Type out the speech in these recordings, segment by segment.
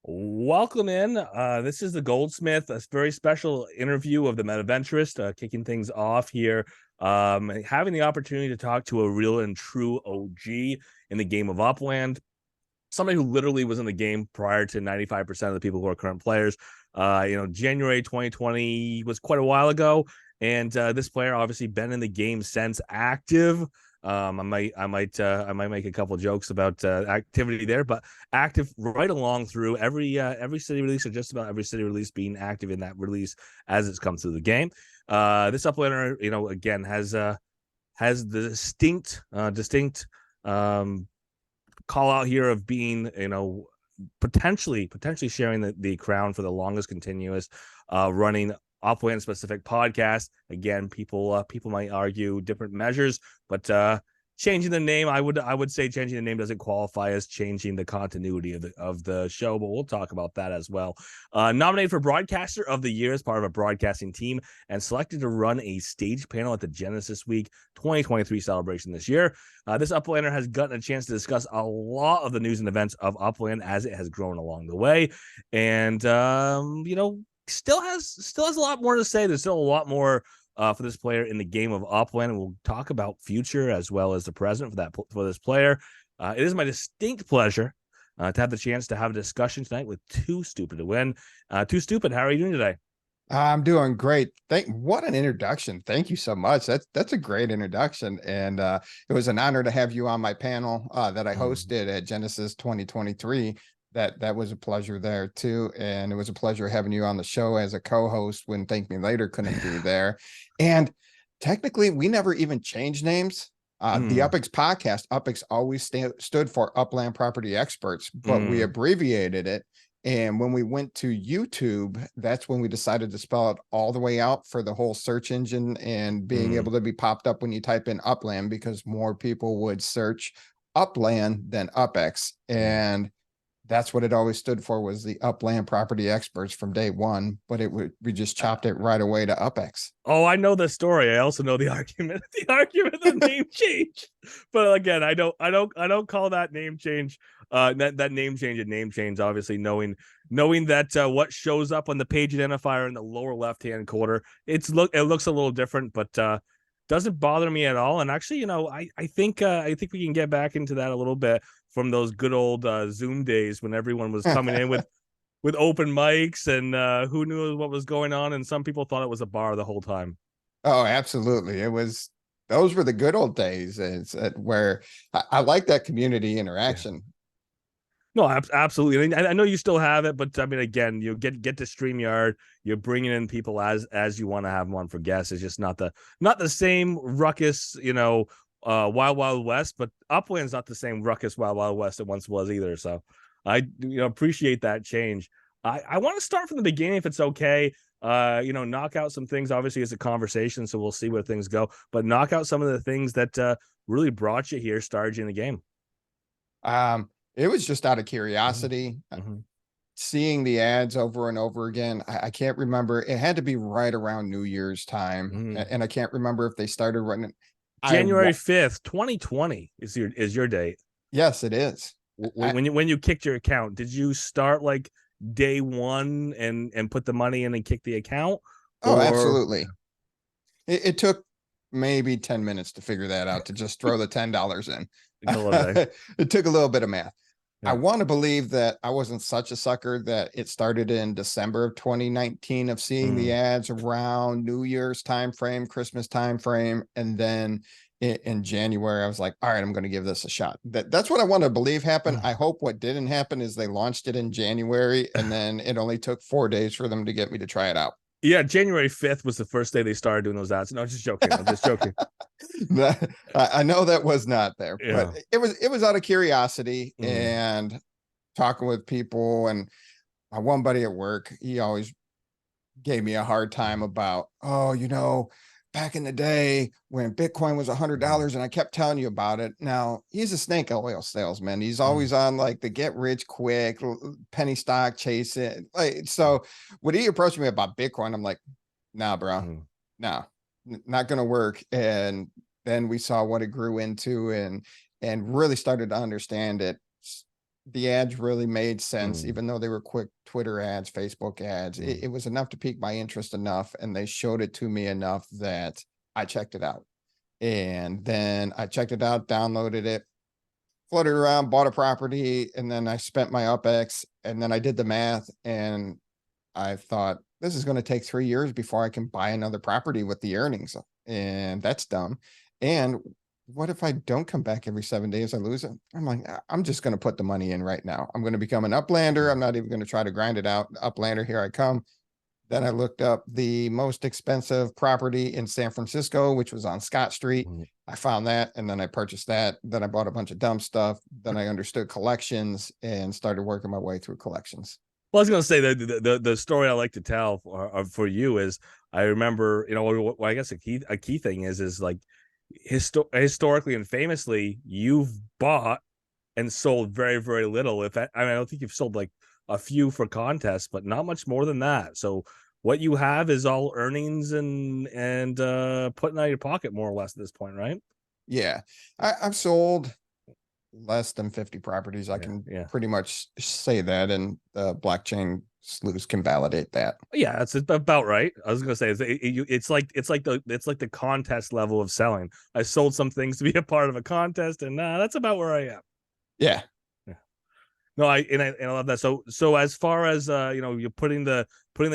Welcome in. This is the Goldsmith, a very special interview of the Metaventurist, kicking things off here. Having the opportunity to talk to a real and true OG in the game of Upland, somebody who literally was in the game prior to 95% of the people who are current players. January 2020 was quite a while ago, and this player obviously been in the game since active. I might make a couple jokes about activity there, but active right along through every city release, or just about every city release, being active in that release as it's come through the game. This uplander, again has the distinct call out here of being, potentially sharing the crown for the longest continuous running Upland specific podcast. Again, people might argue different measures, but changing the name, I would say changing the name doesn't qualify as changing the continuity of the show, but we'll talk about that as well. Nominated for Broadcaster of the Year as part of a broadcasting team, and selected to run a stage panel at the Genesis Week 2023 celebration this year. This Uplander has gotten a chance to discuss a lot of the news and events of Upland as it has grown along the way, and still has a lot more to say. There's still a lot more for this player in the game of Upland, and we'll talk about future as well as the present for this player. It is my distinct pleasure to have the chance to have a discussion tonight with 2Stupid2Win. 2Stupid, how are you doing today? I'm doing great. What an introduction. Thank you so much. That's a great introduction. And it was an honor to have you on my panel that I hosted at Genesis 2023. That was a pleasure there too. And it was a pleasure having you on the show as a co-host when Thank Me Later couldn't be there. And technically we never even changed names. The UPEX podcast, UPEX always stood for Upland Property Experts, but we abbreviated it. And when we went to YouTube, that's when we decided to spell it all the way out for the whole search engine and being able to be popped up when you type in Upland, because more people would search Upland than UPEX. And that's what it always stood for, was the Upland Property Experts from day one, but we just chopped it right away to UPEX. Oh, I know the story. I also know the argument of name change. But again, I don't call that name change that name change a name change, obviously knowing that what shows up on the page identifier in the lower left-hand corner, it looks a little different, but doesn't bother me at all. And actually, I think we can get back into that a little bit from those good old Zoom days when everyone was coming in with open mics, and who knew what was going on, and some people thought it was a bar the whole time. Oh, absolutely. Those were the good old days. It's where I like that community interaction. Yeah. No, absolutely. I know you still have it, but I mean, again, you get to StreamYard, you're bringing in people as you want to have them on for guests. It's just not the same ruckus, Wild West, but Upland's not the same ruckus Wild West it once was either. So I appreciate that change. I want to start from the beginning if it's okay. Knock out some things. Obviously, it's a conversation, so we'll see where things go. But knock out some of the things that really brought you here, started you in the game. It was just out of curiosity. Seeing the ads over and over again. I can't remember. It had to be right around New Year's time, and I can't remember if they started running. January 5th, 2020 is your date. Yes, it is. When you kicked your account, did you start like day one and put the money in and kick the account? Oh, absolutely. It took maybe 10 minutes to figure that out, to just throw the $10 in. It took a little bit of math. Yeah. I want to believe that I wasn't such a sucker that it started in December of 2019 of seeing the ads around New Year's timeframe, Christmas timeframe, and then in January I was like, all right, I'm going to give this a shot. That's what I want to believe happened. I hope what didn't happen is they launched it in January and then it only took 4 days for them to get me to try it out. Yeah, January 5th was the first day they started doing those ads. No, I'm just joking. I know that was not there, but it was out of curiosity and talking with people. And my one buddy at work, he always gave me a hard time about, back in the day when Bitcoin was $100 and I kept telling you about it. Now he's a snake oil salesman. He's always on like the get rich quick penny stock chasing. So when he approached me about Bitcoin, I'm like, nah, bro, no, not going to work. And then we saw what it grew into and really started to understand it. the ads really made sense, Mm, even though they were quick Twitter ads, Facebook ads. mm, It was enough to pique my interest enough, and they showed it to me enough that I checked it out. And then I checked it out, downloaded it, floated around, bought a property, and then I spent my UpX, and then I did the math, and I thought this is going to take 3 years before I can buy another property with the earnings, and that's dumb. And what if I don't come back every 7 days? I lose it. I'm like, I'm just going to put the money in right now. I'm going to become an Uplander. I'm mm, not even going to try to grind it out. Uplander, here I come. Then I looked up the most expensive property in San Francisco, which was on Scott Street. mm. I found that, and then I purchased that. Then I bought a bunch of dumb stuff. Then I understood collections and started working my way through collections. Well, I was gonna say the story I like to tell for you is I remember, well, I guess a key thing is like historically and famously you've bought and sold very, very little. I mean, I don't think you've sold like a few for contests, but not much more than that. So what you have is all earnings and putting out of your pocket more or less at this point, right? Yeah, I've sold less than 50 properties. I Yeah, can yeah. pretty much say that, and the blockchain sleuths can validate that. Yeah, that's about right. I was gonna say it's like the contest level of selling. I sold some things to be a part of a contest, and that's about where I am. Yeah. Yeah. No, I love that. So as far as you're putting the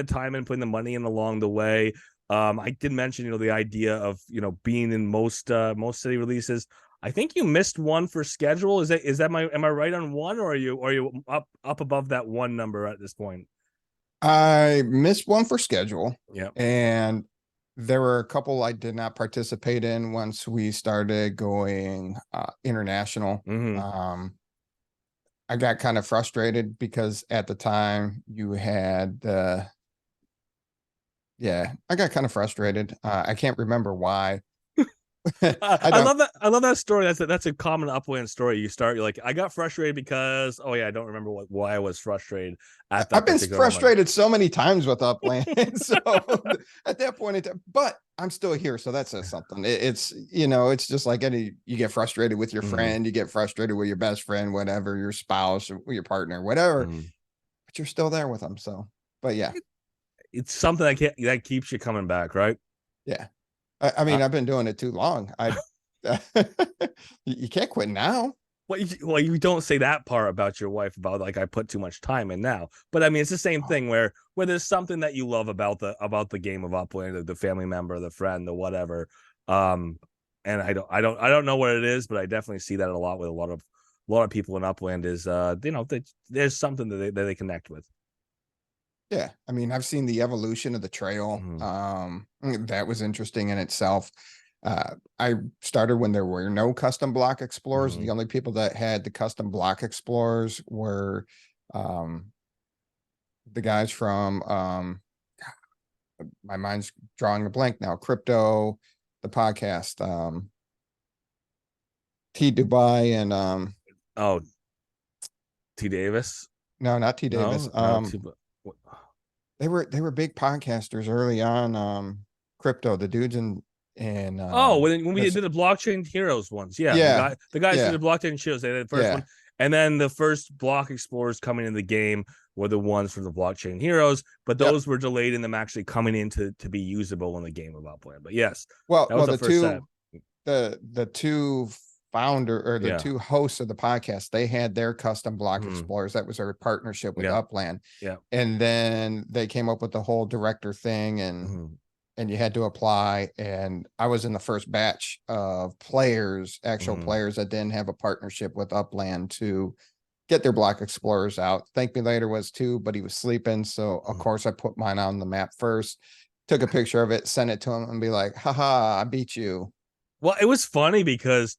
time in, putting the money in along the way. I did mention the idea of being in most city releases. I think you missed one for schedule. Is that am I right on one, or are you up above that one number at this point? I missed one for schedule, Yeah. and there were a couple I did not participate in once we started going international. Mm-hmm. I got kind of frustrated because at the time you had yeah, I got kind of frustrated. I can't remember why. I I don't love that. I love that story. That's a common Upland story. You're like, I got frustrated because, oh yeah, I don't remember why I was frustrated at I've that been particular moment. frustrated so many times with Upland. So at that point in time, but I'm still here. So that says something. It's, it's just like you get frustrated with your Mhm, friend, you get frustrated with your best friend, whatever, your spouse, or your partner, whatever, mhm. but you're still there with them. So, but yeah, It's something that keeps you coming back, right? yeah. I Uh, mean, I've been doing it too long. You can't quit now. well, you don't say that part about your wife about like I put too much time in now, but I mean it's the same thing where there's something that you love about the game of Upland, the family member, the friend, the whatever. Um, and I don't know what it is, but I definitely see that a lot with a lot of people in Upland is there's something that they connect with. Yeah, I mean, I've seen the evolution of the trail. Mhm, That was interesting in itself. I started when there were no custom block explorers. The mhm. only people that had the custom block explorers were um, the guys from my mind's drawing a blank now. Crypto, the podcast, T Dubai, and Oh, T Davis. no, not T Davis. No, T. They were big podcasters early on. Crypto, the dudes in Oh, when we this, did the blockchain heroes ones, yeah, yeah, the guys did yeah, the blockchain heroes. They did the first yeah, one, and then the first block explorers coming in the game were the ones from the blockchain heroes, but yep. those were delayed in them actually coming in to be usable in the game of Upland. But yes, Well, that was well, the first set. the two founder or the Yeah. two hosts of the podcast, they had their custom block Mhm. explorers. That was their partnership with Yeah. Upland, Yeah. and then they came up with the whole director thing, and Mhm. you had to apply. And I was in the first batch of players, actual Mhm. players that didn't have a partnership with Upland to get their block explorers out. Thank Me Later was too, but he was sleeping. So of Mhm. course I put mine on the map first, took a picture of it, sent it to him, and be like, haha, I beat you. Well, it was funny because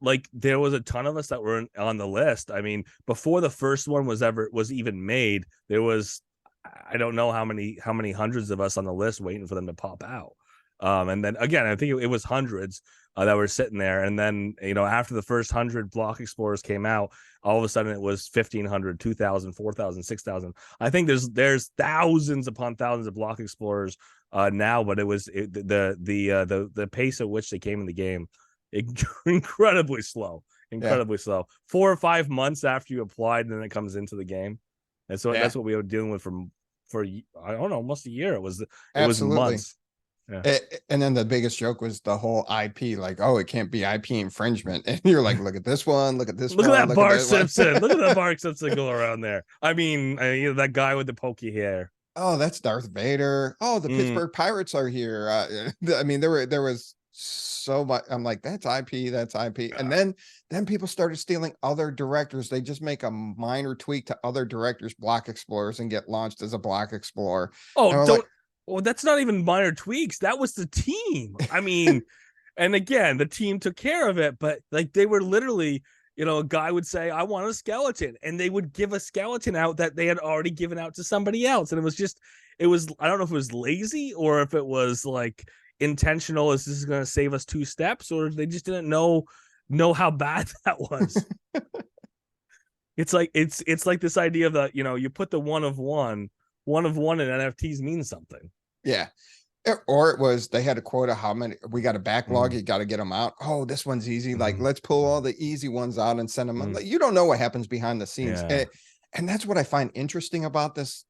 like there was a ton of us that were on the list. I mean, before the first one was even made, there was I don't know how many hundreds of us on the list waiting for them to pop out. And then again, I think it was hundreds that were sitting there. And then after the first 100 block explorers came out, all of a sudden it was 1,500, 2,000, 4,000, 6,000. I think there's thousands upon thousands of block explorers now, but the pace at which they came in the game incredibly slow, incredibly slow. 4 or 5 months after you applied, and then it comes into the game. And so that's what we were dealing with for I don't know, almost a year. It was Absolutely. months. Yeah. And then the biggest joke was the whole IP, like, oh, it can't be IP infringement. And you're like, look at this one, look at this Look one, at that look Bart at that one. Simpson. Look at that Bart Simpson go around there. I mean, that guy with the pokey hair. Oh, that's Darth Vader. Oh, the Pittsburgh Pirates are here. I mean, there was so much. I'm like, that's IP, that's IP. And then people started stealing other directors. They just make a minor tweak to other directors' block explorers and get launched as a block explorer. Oh, don't. Like, well, that's not even minor tweaks. That was the team. I mean, and again, the team took care of it, but like they were literally, a guy would say, I want a skeleton, and they would give a skeleton out that they had already given out to somebody else. And it was, I don't know if it was lazy or if it was like intentional, as this is going to save us 2 steps, or they just didn't know how bad that was. It's like this idea of the, you put the one of one in NFTs means something. Yeah. Or it was they had a quota, how many we got a backlog, you got to get them out. Oh, this one's easy. Like, let's pull all the easy ones out and send them. Like, you don't know what happens behind the scenes. Yeah. And that's what I find interesting about this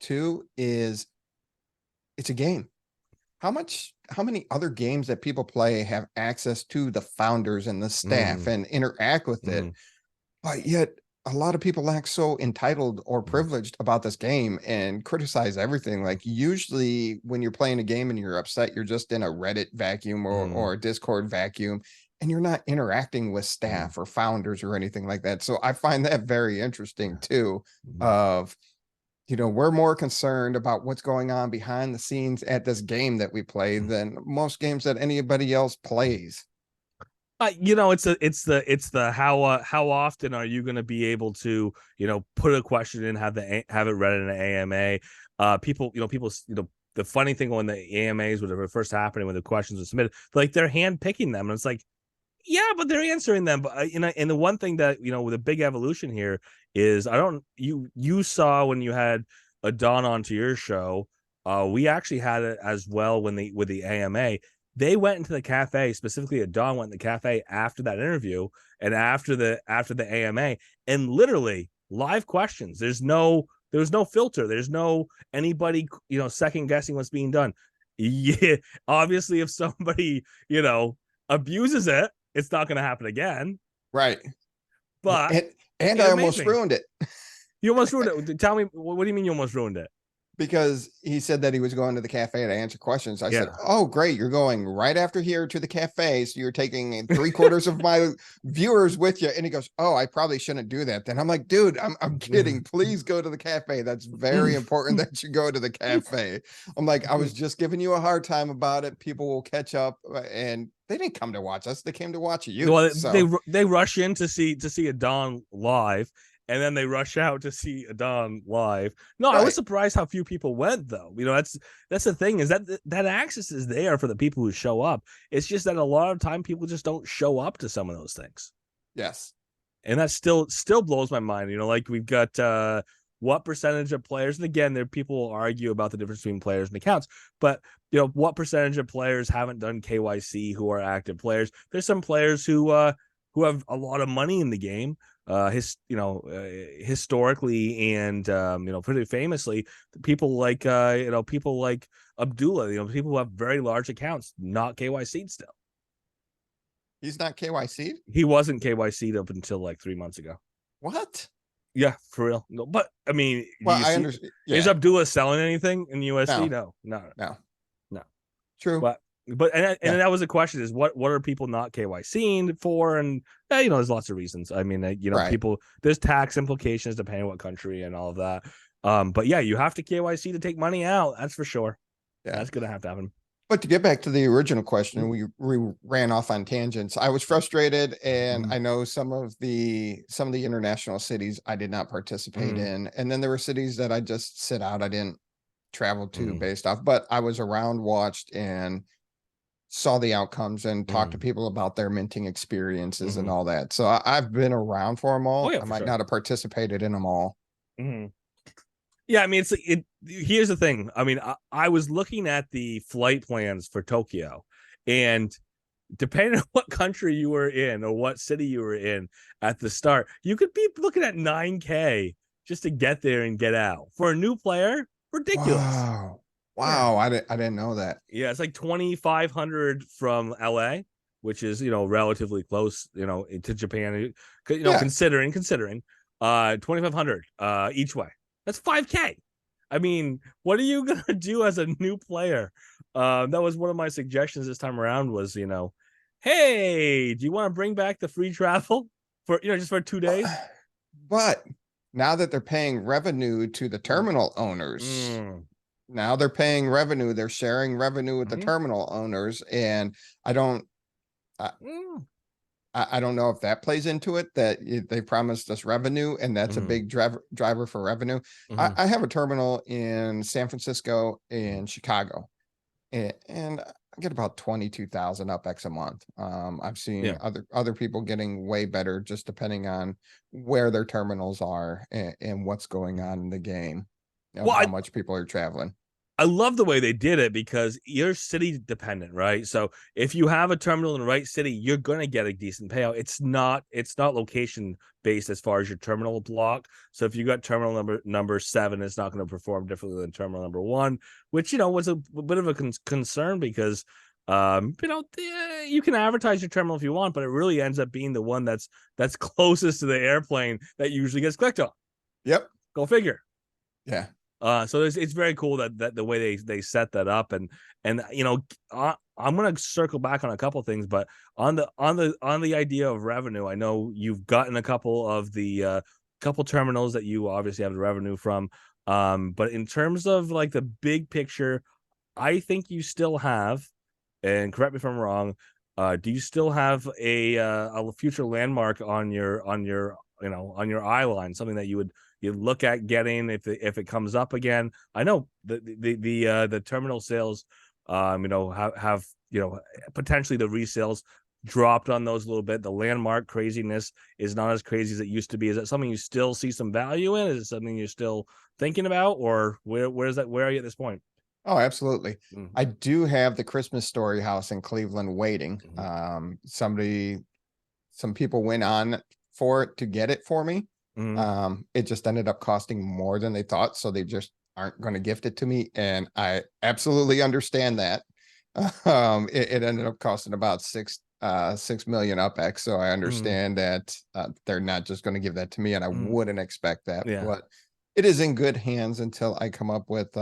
too, is it's a game. How many other games that people play have access to the founders and the staff and interact with it? But yet a lot of people act so entitled or privileged about this game and criticize everything. Like, usually when you're playing a game and you're upset, you're just in a Reddit vacuum or a Discord vacuum, and you're not interacting with staff or founders or anything like that. So I find that very interesting too, of, we're more concerned about what's going on behind the scenes at this game that we play than most games that anybody else plays. It's the how often are you going to be able to put a question in, have it read in an AMA. People the funny thing when the AMAs were first happening, when the questions were submitted, like they're hand picking them, and it's like, yeah, but they're answering them. But and the one thing that with a big evolution here is, you saw when you had a Don onto your show, we actually had it as well with the AMA. They went into the cafe, specifically Don went in the cafe after that interview and after the AMA, and literally live questions. There's no filter. There's no anybody, second guessing what's being done. Yeah, obviously if somebody, abuses it, it's not going to happen again. Right. But and I almost ruined it. You almost ruined it. Tell me, what do you mean you almost ruined it? Because he said that he was going to the cafe to answer questions. I said, oh, great. You're going right after here to the cafe. So you're taking 3/4 of my viewers with you. And he goes, oh, I probably shouldn't do that. Then I'm like, dude, I'm kidding. Please go to the cafe. That's very important that you go to the cafe. I'm like, I was just giving you a hard time about it. People will catch up. And they didn't come to watch us. They came to watch you. Well, they rush in to see a Don live, and then they rush out to see Don live. No, right. I was surprised how few people went, though. That's the thing, is that access is there for the people who show up. It's just that a lot of time people just don't show up to some of those things. Yes. And that still blows my mind. Like we've got what percentage of players, and again, there people will argue about the difference between players and accounts, but what percentage of players haven't done KYC who are active players? There's some players who have a lot of money in the game. Historically and pretty famously, people like Abdullah, people who have very large accounts, not KYC'd still. He's not KYC'd? He wasn't KYC'd up until like 3 months ago. What? Yeah, for real. No, but I mean, well, I understand. Yeah. Is Abdullah selling anything in USD? No. True. But that was the question: is what are people not KYCing for? And there's lots of reasons. I mean, right. People, there's tax implications depending on what country and all of that. But yeah, you have to KYC to take money out. That's for sure. Yeah, that's gonna have to happen. But to get back to the original question, we ran off on tangents. I was frustrated, and I know some of the international cities I did not participate in, and then there were cities that I just sit out. I didn't travel to based off, but I was around, watched, and saw the outcomes and talked to people about their minting experiences and all that. So I've been around for them all. I might not have participated in them all. Yeah, I mean, here's the thing. I mean, I was looking at the flight plans for Tokyo, and depending on what country you were in or what city you were in at the start, you could be looking at 9K just to get there and get out. For a new player, ridiculous. Wow. Yeah. Wow. I didn't know that. Yeah, it's like 2,500 from LA, which is, relatively close, to Japan, Yeah. considering 2,500 each way. That's 5K. I mean, what are you gonna do as a new player? That was one of my suggestions this time around was, hey, do you want to bring back the free travel for, just for 2 days? But now that they're paying revenue to the terminal owners, now they're paying revenue, they're sharing revenue with the terminal owners, and I don't I don't know if that plays into it, that they promised us revenue, and that's a big driver for revenue. I have a terminal in San Francisco and Chicago, and I get about 22,000 UpX a month. I've seen other people getting way better, just depending on where their terminals are and what's going on in the game, how much people are traveling. I love the way they did it because you're city dependent, right? So if you have a terminal in the right city, you're gonna get a decent payout. It's not location based as far as your terminal block. So if you got terminal number 7, it's not going to perform differently than terminal number 1, which was a bit of a concern because you can advertise your terminal if you want, but it really ends up being the one that's closest to the airplane that usually gets clicked on. Yep. Go figure. Yeah. So it's very cool that the way they set that up, and I'm gonna circle back on a couple things, but on the idea of revenue, I know you've gotten a couple of the couple terminals that you obviously have the revenue from, but in terms of like the big picture, I think you still have, and correct me if I'm wrong, do you still have a future landmark on your eye line, something that you look at getting if it comes up again? I know the terminal sales, have potentially the resales dropped on those a little bit. The landmark craziness is not as crazy as it used to be. Is that something you still see some value in? Is it something you're still thinking about, or where are you at this point? Oh, absolutely. I do have the Christmas Story house in Cleveland waiting. Some people went on for it to get it for me. It just ended up costing more than they thought, so they just aren't going to gift it to me, and I absolutely understand that. It ended up costing about 6 million UpX, so I understand that they're not just going to give that to me, and I wouldn't expect that. But it is in good hands until I come up with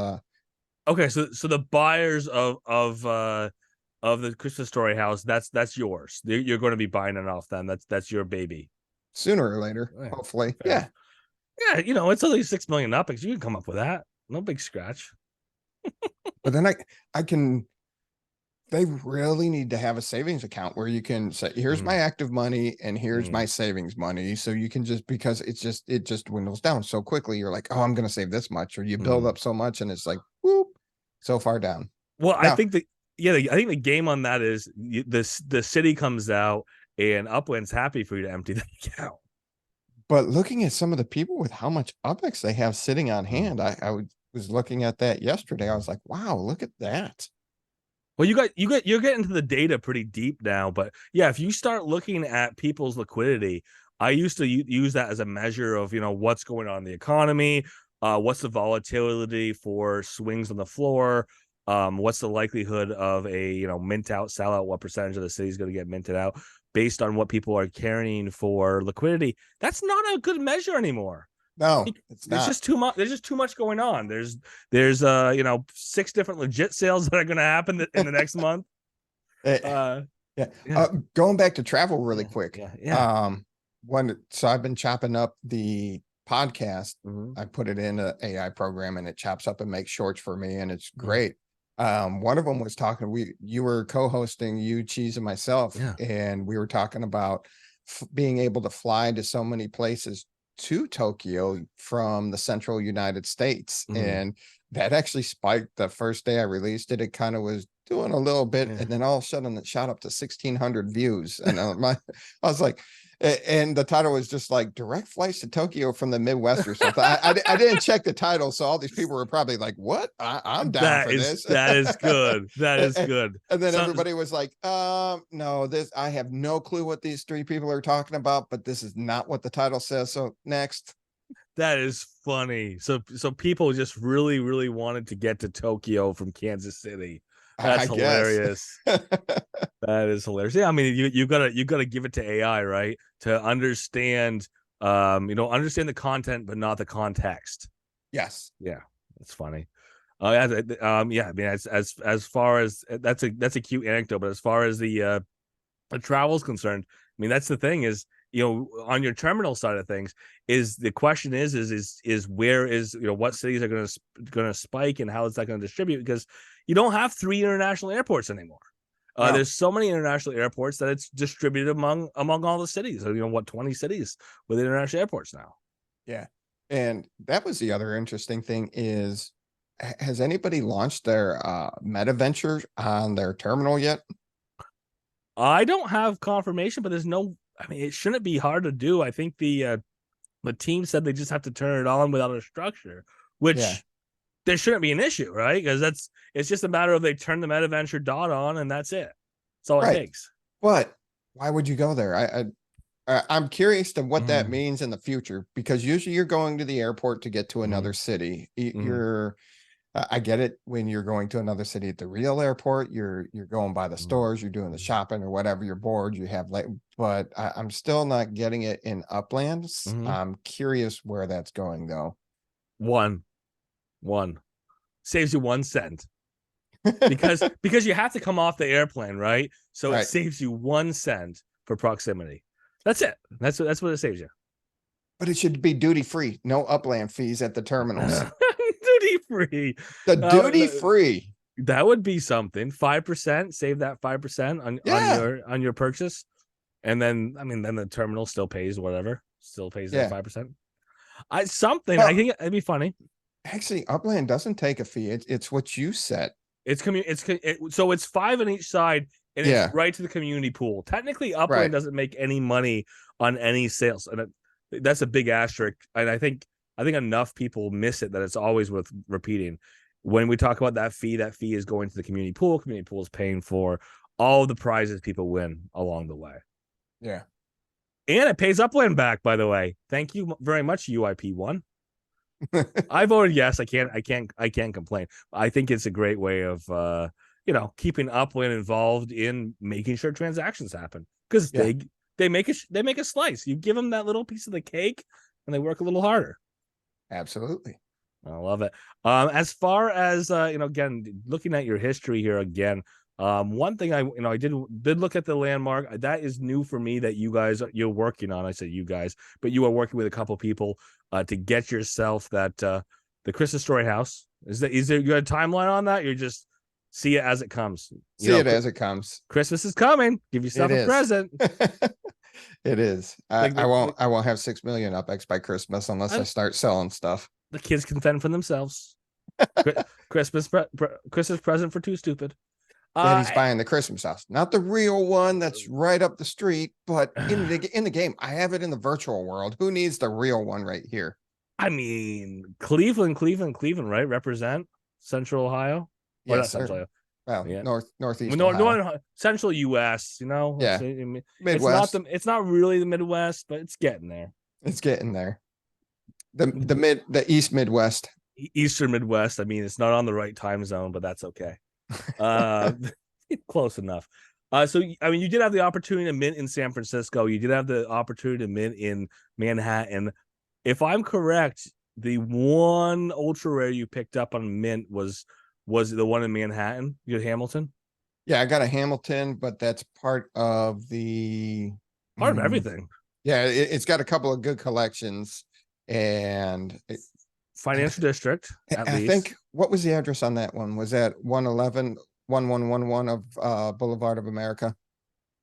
okay, so the buyers of the Christmas Story house, that's yours. You're going to be buying it off them. That's your baby. Sooner or later, hopefully. Yeah, it's only 6 million UpX. You can come up with that. No big scratch. But then I can. They really need to have a savings account where you can say, here's my active money and here's my savings money. So you can because it just dwindles down so quickly. You're like, oh, I'm going to save this much, or you build up so much and it's like, whoop, so far down. Well, now, I think the game on that is the city comes out and Upland's happy for you to empty the account. But looking at some of the people with how much UpX they have sitting on hand, I was looking at that yesterday. I was like, wow, look at that. Well, you're getting to the data pretty deep now, but yeah, if you start looking at people's liquidity, I used to use that as a measure of what's going on in the economy, what's the volatility for swings on the floor, what's the likelihood of a mint out, sell out, what percentage of the city is going to get minted out based on what people are carrying for liquidity. That's not a good measure anymore. No, it's not. There's just too much going on. There's 6 different legit sales that are going to happen in the next month. Going back to travel really quick. So I've been chopping up the podcast. I put it in an AI program and it chops up and makes shorts for me, and it's great. One of them was talking, you were co-hosting, you, Cheese, and myself, and we were talking about being able to fly to so many places to Tokyo from the central United States. And that actually spiked the first day I released it. It kind of was doing a little bit, Yeah. and then all of a sudden it shot up to 1,600 views, and I was like, and the title was just like direct flights to Tokyo from the Midwest or something. I didn't check the title, so all these people were probably like, "What? I'm down for this." That is good. That is good. And then So, everybody was like, no, this, I have no clue what these three people are talking about, but this is not what the title says. So next." that is funny. So people just really, really wanted to get to Tokyo from Kansas City. That's I guess. hilarious. That is hilarious. Yeah, I mean, you gotta give it to AI, right? To understand, understand the content, but not the context. Yes. Yeah, that's funny. Yeah. I mean, as far as that's a cute anecdote, but as far as the travel is concerned, I mean, that's the thing is, on your terminal side of things, is the question is where is, what cities are going to spike and how is that going to distribute? Because you don't have 3 international airports anymore. No. There's so many international airports that it's distributed among all the cities. 20 cities with international airports now. Yeah. And that was the other interesting thing is, has anybody launched their Metaventure on their terminal yet? I don't have confirmation, but there's no. I mean, it shouldn't be hard to do. I think the team said they just have to turn it on without a structure, which Yeah. there shouldn't be an issue, right? Because it's just a matter of they turn the Metaventure dot on and that's it. That's all it Right. takes. But why would you go there? I'm curious to what that Mm. means in the future, because usually you're going to the airport to get to another city. You're I get it when you're going to another city at the real airport, you're going by the stores, you're doing the shopping or whatever, you're bored, you have late, but I'm still not getting it in Uplands. I'm curious where that's going though. One saves you 1 cent because you have to come off the airplane, right? So it Right. saves you 1 cent for proximity. That's it. That's what it saves you. But it should be duty free, no Upland fees at the terminals. Duty free. The duty free. That would be something. 5%, save that 5% on your purchase. And then then the terminal still pays whatever. Still pays that 5%. I think it'd be funny. Actually, Upland doesn't take a fee. It's what you set. So it's 5 on each side, and it's right to the community pool. Technically, Upland doesn't make any money on any sales, and that's a big asterisk. And I think enough people miss it that it's always worth repeating. When we talk about that fee is going to the community pool. Community pool is paying for all of the prizes people win along the way. Yeah. And it pays Upland back, by the way. Thank you very much, UIP1. I voted yes. I can't complain. I think it's a great way of keeping Upland involved in making sure transactions happen, because they make a slice. You give them that little piece of the cake and they work a little harder. Absolutely. I love it. As far as again, looking at your history here again, one thing I did look at the landmark that is new for me that you're working on. I said you guys, but you are working with a couple people to get yourself that the Christmas Story house. Is there you got a timeline on that? You're just see it as it comes. See it as it comes. Christmas is coming. Give yourself a present. It is. I won't have 6 million UpX by Christmas unless I start selling stuff. The kids can fend for themselves. Christmas present for Too Stupid. Daddy's buying the Christmas house, not the real one that's right up the street, but in the game. I have it in the virtual world. Who needs the real one right here? I mean, Cleveland, right? Represent Central Ohio. Yes, sir. Well, yeah. Northeast Central U.S. Yeah, Midwest. It's not really the Midwest, but it's getting there. It's getting there. The East Midwest. Eastern Midwest. I mean, it's not on the right time zone, but that's okay. Close enough. So I mean, you did have the opportunity to mint in San Francisco. You did have the opportunity to mint in Manhattan. If I'm correct, the one ultra rare you picked up on mint was the one in Manhattan. You had Hamilton. Yeah, I got a Hamilton, but that's part of everything. Yeah, it's got a couple of good collections and financial district. I think, what was the address on that one? Was that 111111 of Boulevard of America?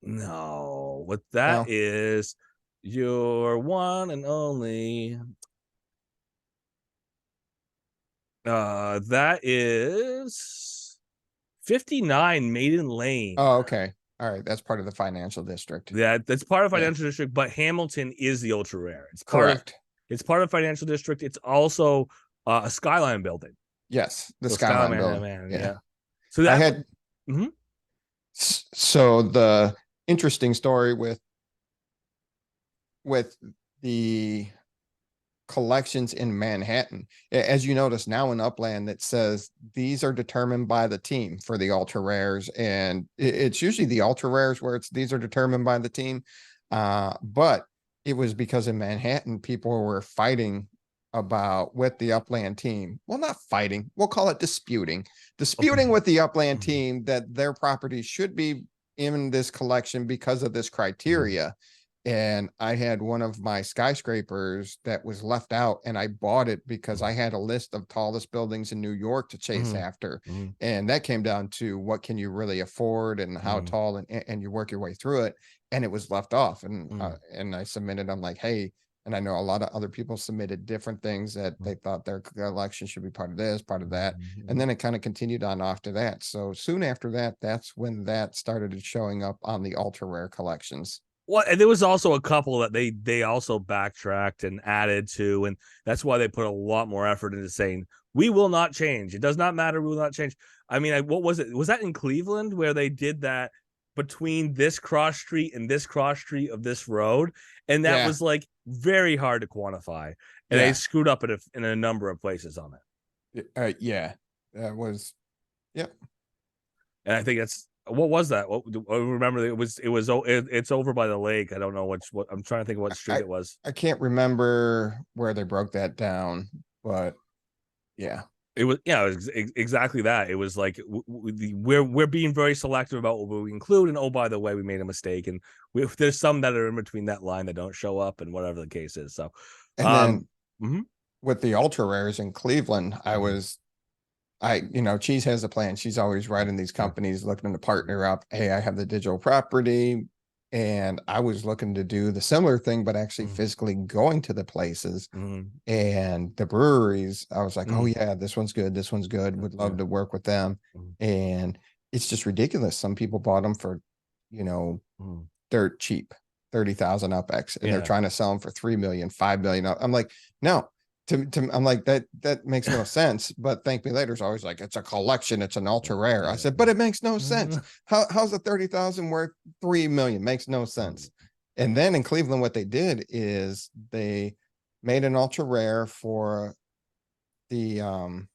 No, what that is your one and only. That is 59 Maiden Lane. Oh, okay. All right. That's part of the financial district. Yeah, that's part of Yeah. financial district, but Hamilton is the ultra rare. Correct. It's part of financial district. It's also a Skyline building. Yes. The So Skyline Skyline, building. man, Yeah. yeah. So I that had, mhm. so the interesting story with the collections in Manhattan. As you notice now in Upland, that says these are determined by the team for the ultra rares, and it's usually the ultra rares where it's these are determined by the team. But it was because in Manhattan, people were fighting about with the Upland team. Well, not fighting, we'll call it disputing with the Upland team that their property should be in this collection because of this criteria. And I had one of my skyscrapers that was left out, and I bought it because I had a list of tallest buildings in New York to chase after. And that came down to what can you really afford and how tall, and you work your way through it. And it was left off. And I submitted, I'm like, hey, and I know a lot of other people submitted different things that they thought their collection should be part of this, part of that. And then it kind of continued on after that. So soon after that, that's when that started showing up on the ultra rare collections. Well, and there was also a couple that they also backtracked and added to, and that's why they put a lot more effort into saying we will not change. It does not matter. We will not change. I mean, what was it? Was that in Cleveland where they did that between this cross street and this cross street of this road, and that was like very hard to quantify, and they screwed up in a number of places on it. Yeah, that was, yep. And I think that's. What was that? I remember it's over by the lake. I don't know what I'm trying to think of what street it was. I can't remember where they broke that down, but yeah, it was exactly that. It was like we're being very selective about what we include, and oh, by the way, we made a mistake, and there's some that are in between that line that don't show up, and whatever the case is. So, and then with the ultra rares in Cleveland, Cheese has a plan. She's always writing these companies, looking to partner up. Hey, I have the digital property, and I was looking to do the similar thing, but actually physically going to the places and the breweries. I was like, oh yeah, this one's good. This one's good. Would love to work with them. And it's just ridiculous. Some people bought them for, dirt cheap, 30,000 UpX, and they're trying to sell them for 3 million, 5 million. I'm like, no. I'm like, that makes no sense. But Thank Me Later is always like, it's a collection, it's an ultra rare. I said, but it makes no sense. How's a 30,000 worth 3 million? Makes no sense. And then in Cleveland, what they did is they made an ultra rare for the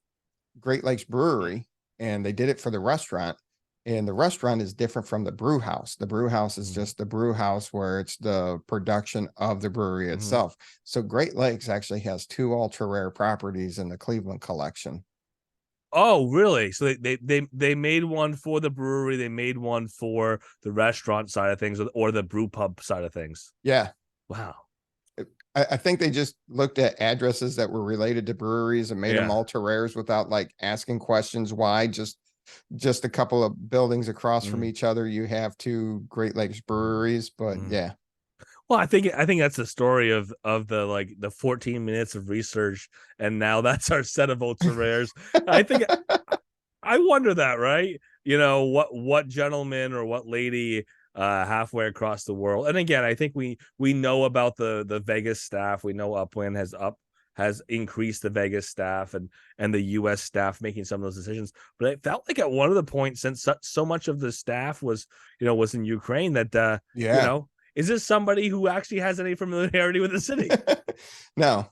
Great Lakes Brewery, and they did it for the restaurant. And the restaurant is different from the brew house. The brew house is just the brew house where it's the production of the brewery itself. So Great Lakes actually has 2 ultra rare properties in the Cleveland collection. Oh, really? So they made one for the brewery. They made one for the restaurant side of things, or the brew pub side of things. Yeah. Wow. I think they just looked at addresses that were related to breweries and made them ultra rares without like asking questions why. Just a couple of buildings across from each other, you have 2 Great Lakes breweries. But yeah, well, I think that's the story of the 14 minutes of research, and now that's our set of ultra rares. I think I wonder that, right? What gentleman or what lady halfway across the world. And again, I think we know about the Vegas staff. We know Upland has increased the Vegas staff and the US staff making some of those decisions. But it felt like at one of the points, since so much of the staff was in Ukraine, that is this somebody who actually has any familiarity with the city? No.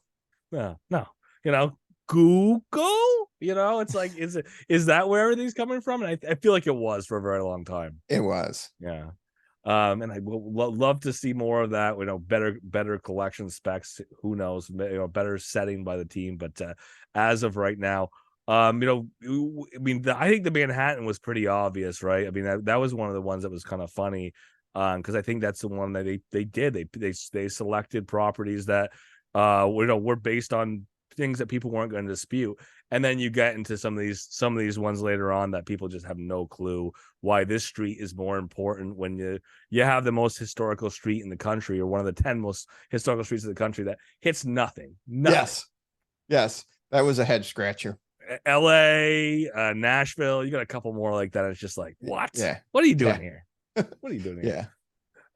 Google, it's like, is that where everything's coming from? And I feel like it was for a very long time. It was. Yeah. And I will love to see more of that. Better collection specs. Who knows? Better setting by the team. But as of right now, I think the Manhattan was pretty obvious, right? I mean, that was one of the ones that was kind of funny, because I think that's the one that they selected properties that were based on things that people weren't going to dispute. And then you get into some of these ones later on that people just have no clue why this street is more important when you have the most historical street in the country, or one of the 10 most historical streets in the country that hits nothing. Yes. That was a head scratcher. LA, Nashville. You got a couple more like that. It's just like, what? Yeah. What are you doing Yeah. here? What are you doing here?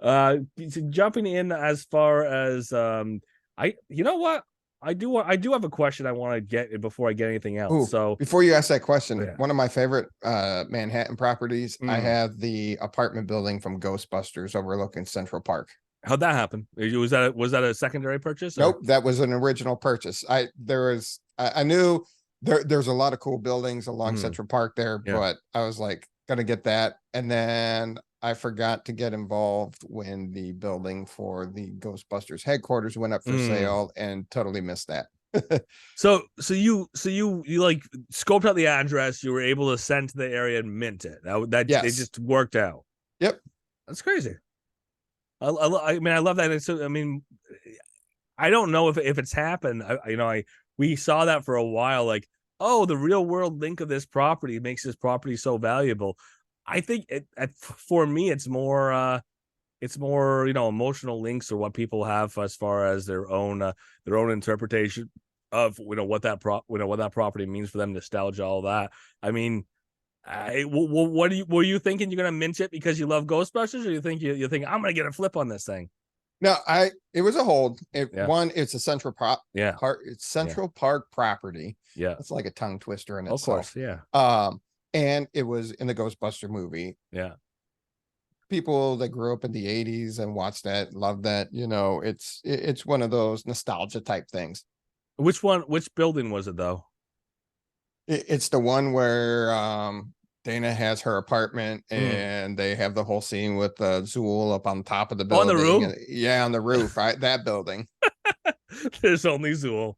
Yeah. So jumping in as far as you know what? I do have a question I want to get before I get anything else. Ooh, So before you ask that question, yeah. one of my favorite Manhattan properties, I Mm. have the apartment building from Ghostbusters overlooking Central Park. How'd that happen? Was that a secondary purchase? Or? Nope, that was an original purchase. I knew there's a lot of cool buildings along Central Park there, Yeah. but I was like gonna get that. And then I forgot to get involved when the building for the Ghostbusters headquarters went up for sale and totally missed that. So you like scoped out the address. You were able to send to the area and mint it. That Yes. it just worked out. Yep. That's crazy. I mean, I love that. And so, I mean, I don't know if it's happened. We saw that for a while. Like, oh, the real world link of this property makes this property so valuable. I think for me, it's more emotional links or what people have as far as their own interpretation of what that property means for them, nostalgia, all that. I mean, were you thinking you're gonna mint it because you love Ghostbusters, or you think I'm gonna get a flip on this thing? No, it was a hold. Yeah. One, it's a Central Park. Yeah. It's Central Park property. Yeah. It's like a tongue twister in Of itself. course. Yeah. And it was in the Ghostbuster movie. Yeah. People that grew up in the 80s and watched that, love that. It's one of those nostalgia type things. Which building was it though? It's the one where Dana has her apartment and they have the whole scene with Zool up on top of the building. On the roof? Yeah, on the roof, right? That building. There's only Zool.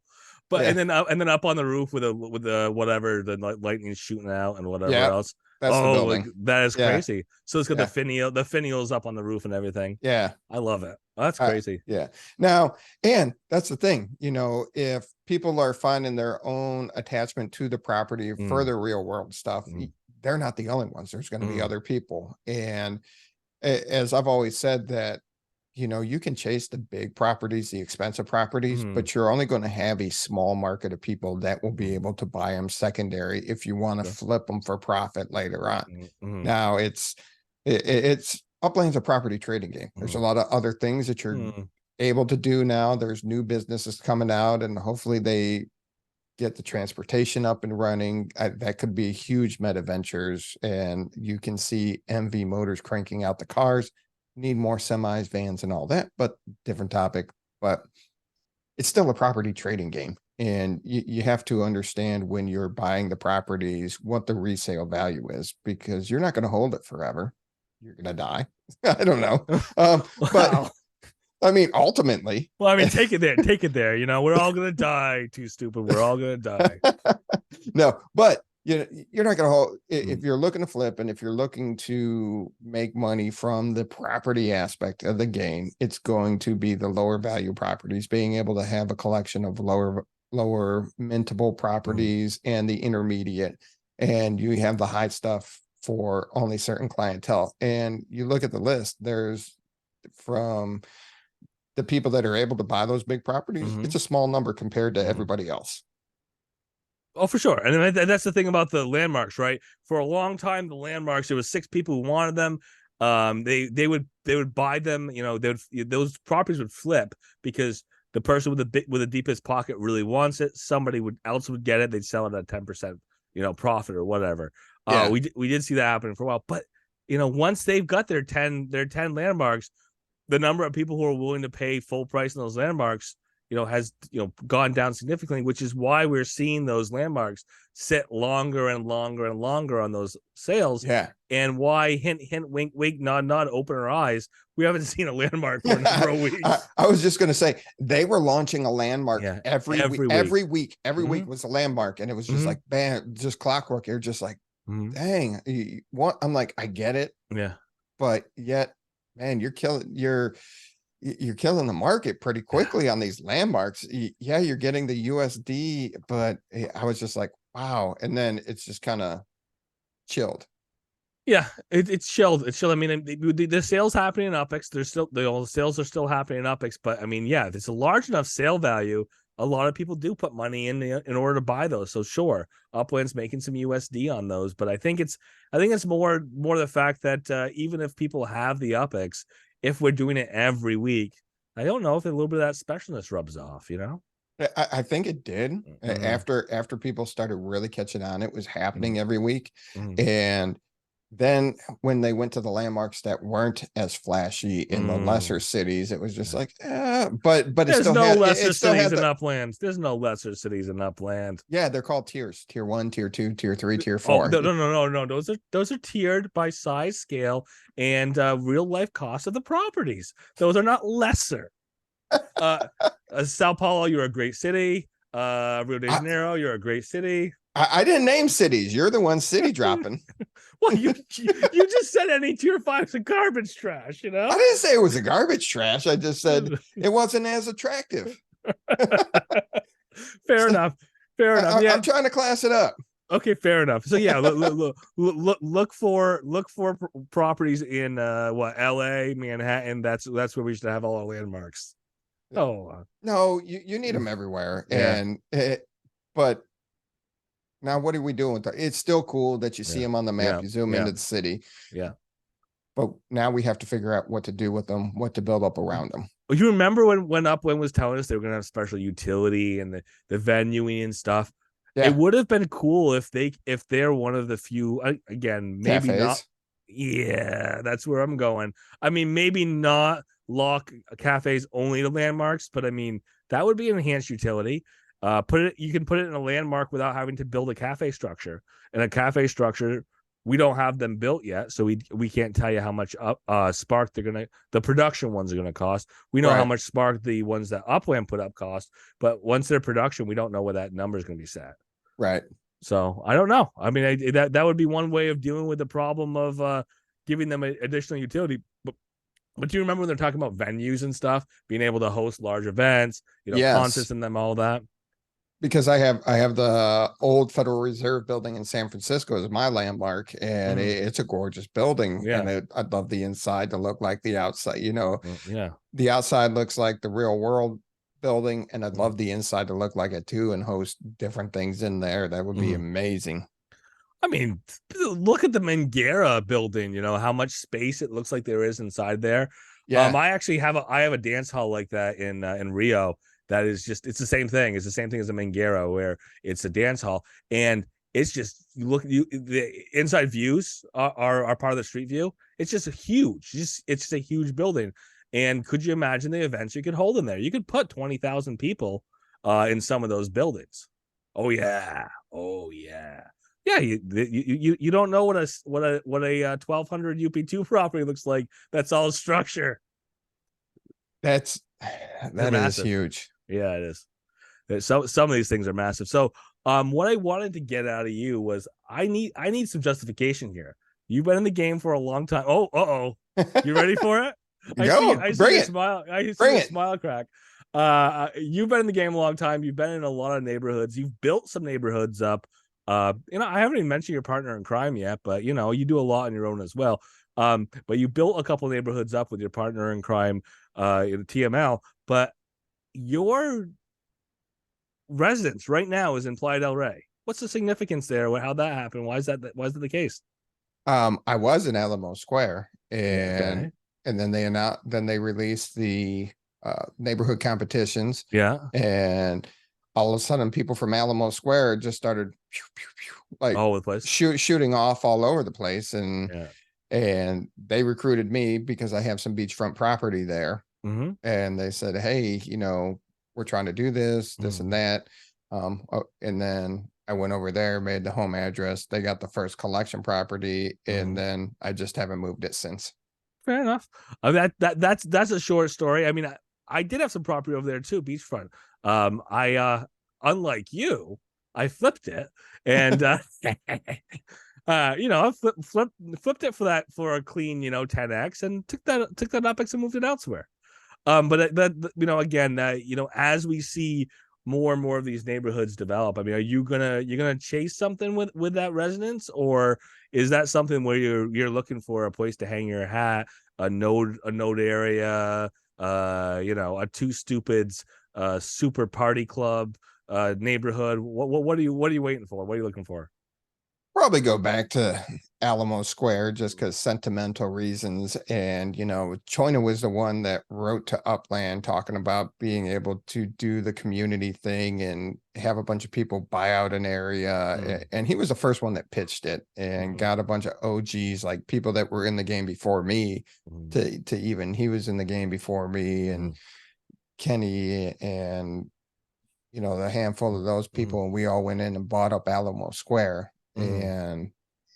But Yeah. and then up on the roof with the whatever, the lightning shooting out and whatever else. That's the building. Like, that is crazy. So it's got the finials up on the roof and everything. Yeah. I love it. That's crazy. Yeah. Now, and that's the thing, if people are finding their own attachment to the property for the real world stuff, they're not the only ones. There's going to be other people. And as I've always said that, you can chase the big properties, the expensive properties, but you're only going to have a small market of people that will be able to buy them secondary if you want to flip them for profit later on. Now it's Upland's a property trading game. There's a lot of other things that you're able to do now. There's new businesses coming out, and hopefully they get the transportation up and running. That could be huge Metaventures, and you can see MV Motors cranking out the cars. Need more semis, vans, and all that, but different topic. But it's still a property trading game, and you have to understand when you're buying the properties what the resale value is, because you're not going to hold it forever. You're going to die. I don't know. But I mean, ultimately. Well, I mean, take it there. We're all going to die. Too stupid. We're all going to die. No, but you're not going to hold if you're looking to flip, and if you're looking to make money from the property aspect of the game, it's going to be the lower value properties, being able to have a collection of lower mintable properties and the intermediate, and you have the high stuff for only certain clientele. And you look at the list, there's from the people that are able to buy those big properties, it's a small number compared to everybody else. Oh, for sure. And that's the thing about the landmarks, right? For a long time, the landmarks, there was 6 people who wanted them. They would buy them. Those properties would flip because the person with the deepest pocket really wants it. Somebody else would get it. They'd sell it at 10%, profit or whatever. Yeah. We did see that happening for a while, but once they've got their 10 landmarks, the number of people who are willing to pay full price on those landmarks has gone down significantly, which is why we're seeing those landmarks sit longer and longer and longer on those sales. Yeah. And why, hint, hint, wink, wink, nod, nod, open our eyes, we haven't seen a landmark for a number of weeks. I was just going to say, they were launching a landmark every week. Every week was a landmark, and it was just like, bam, just clockwork. You're just like, dang, I'm like, I get it. Yeah. But yet, man, you're killing the market pretty quickly on these landmarks. Yeah, you're getting the USD, but I was just like, wow. And then it's just kind of chilled. Yeah, it's chilled. It's chilled. I mean, the sales happening in UPX. There's still the sales are still happening in UPX, but I mean, yeah, there's a large enough sale value a lot of people do put money in order to buy those. So sure, Upland's making some USD on those, but I think it's more the fact that even if people have the UPX, if we're doing it every week, I don't know if a little bit of that specialness rubs off, you know? I think it did. After people started really catching on, it was happening every week. And then when they went to the landmarks that weren't as flashy in the lesser cities, it was just like, but it There's still no had lesser it still cities had in the, Upland. There's no lesser cities in Upland. yeah, they're called tiers: tier 1, tier 2, tier 3, tier Oh 4. no. Those are tiered by size, scale, and real life cost of the properties. Those are not lesser. Sao Paulo, you're a great city. Rio de Janeiro, you're a great city. I didn't name cities. You're the one city dropping. Well, you just said any tier 5's a garbage trash, you know? I didn't say it was a garbage trash. I just said it wasn't as attractive. Fair enough. Yeah, I'm trying to class it up. Okay, fair enough. So yeah, look for properties in LA, Manhattan. That's where we should have all our landmarks. Oh no, you need them everywhere. Yeah. But now what are we doing with that? It's still cool that you see them on the map. You zoom into the city. Yeah. But now we have to figure out what to do with them, what to build up around them. You remember when Upland was telling us they were going to have special utility and the venuing and stuff? Yeah. It would have been cool if they're one of the few, again, maybe cafes. Not. Yeah, that's where I'm going. I mean, maybe not lock cafes only to landmarks, but I mean, that would be an enhanced utility. You can put it in a landmark without having to build a cafe structure. And a cafe structure, we don't have them built yet, so we can't tell you how much Spark the production ones are gonna cost. We know how much Spark the ones that Upland put up cost, but once they're production, we don't know where that number is gonna be set. Right. So I don't know. I mean, that would be one way of dealing with the problem of giving them additional utility. But do you remember when they're talking about venues and stuff, being able to host large events, concerts and them, all that? Because I have the old Federal Reserve building in San Francisco as my landmark, and it's a gorgeous building. Yeah. And I'd love the inside to look like the outside. The outside looks like the real world building, and I'd love the inside to look like it too, and host different things in there. That would be amazing. I mean, look at the Mangera building. How much space it looks like there is inside there. Yeah. I actually have a dance hall like that in Rio. That is it's the same thing. It's the same thing as the Mangera, where it's a dance hall, and it's just the inside views are part of the street view. It's just it's just a huge building. And could you imagine the events you could hold in there? You could put 20,000 people in some of those buildings. Oh yeah. Yeah, you don't know what a 1200 UP2 property looks like. That's all structure. That is huge. Yeah, it is. So some of these things are massive. So what I wanted to get out of you was I need some justification here. You've been in the game for a long time. Oh, you ready for it? I see your smile. I see your smile crack. You've been in the game a long time. You've been in a lot of neighborhoods. You've built some neighborhoods up. I haven't even mentioned your partner in crime yet, but you do a lot on your own as well. But you built a couple neighborhoods up with your partner in crime, in TML. But your residence right now is in Playa del Rey. What's the significance there? How'd that happen? Why is that the case? I was in Alamo Square, and then they released the neighborhood competitions. Yeah. And all of a sudden people from Alamo Square just started like all over the place, shooting off all over the place. And they recruited me because I have some beachfront property there. And they said, hey, we're trying to do this and that. And then I went over there, made the home address. They got the first collection property, and then I just haven't moved it since. Fair enough. That's a short story. I mean, I did have some property over there too, beachfront. I unlike you, I flipped it, and I flipped it for a clean 10x, and took that UPX and moved it elsewhere. But again, as we see more and more of these neighborhoods develop, I mean, are you gonna chase something with that residence, or is that something where you're looking for a place to hang your hat, a node area, a Two Stupids super party club neighborhood. What are you waiting for? What are you looking for? Probably go back to Alamo Square just because sentimental reasons. And, Choina was the one that wrote to Upland talking about being able to do the community thing and have a bunch of people buy out an area. And he was the first one that pitched it and got a bunch of OGs, like people that were in the game before me to even, he was in the game before me and Kenny and, the handful of those people. And we all went in and bought up Alamo Square. And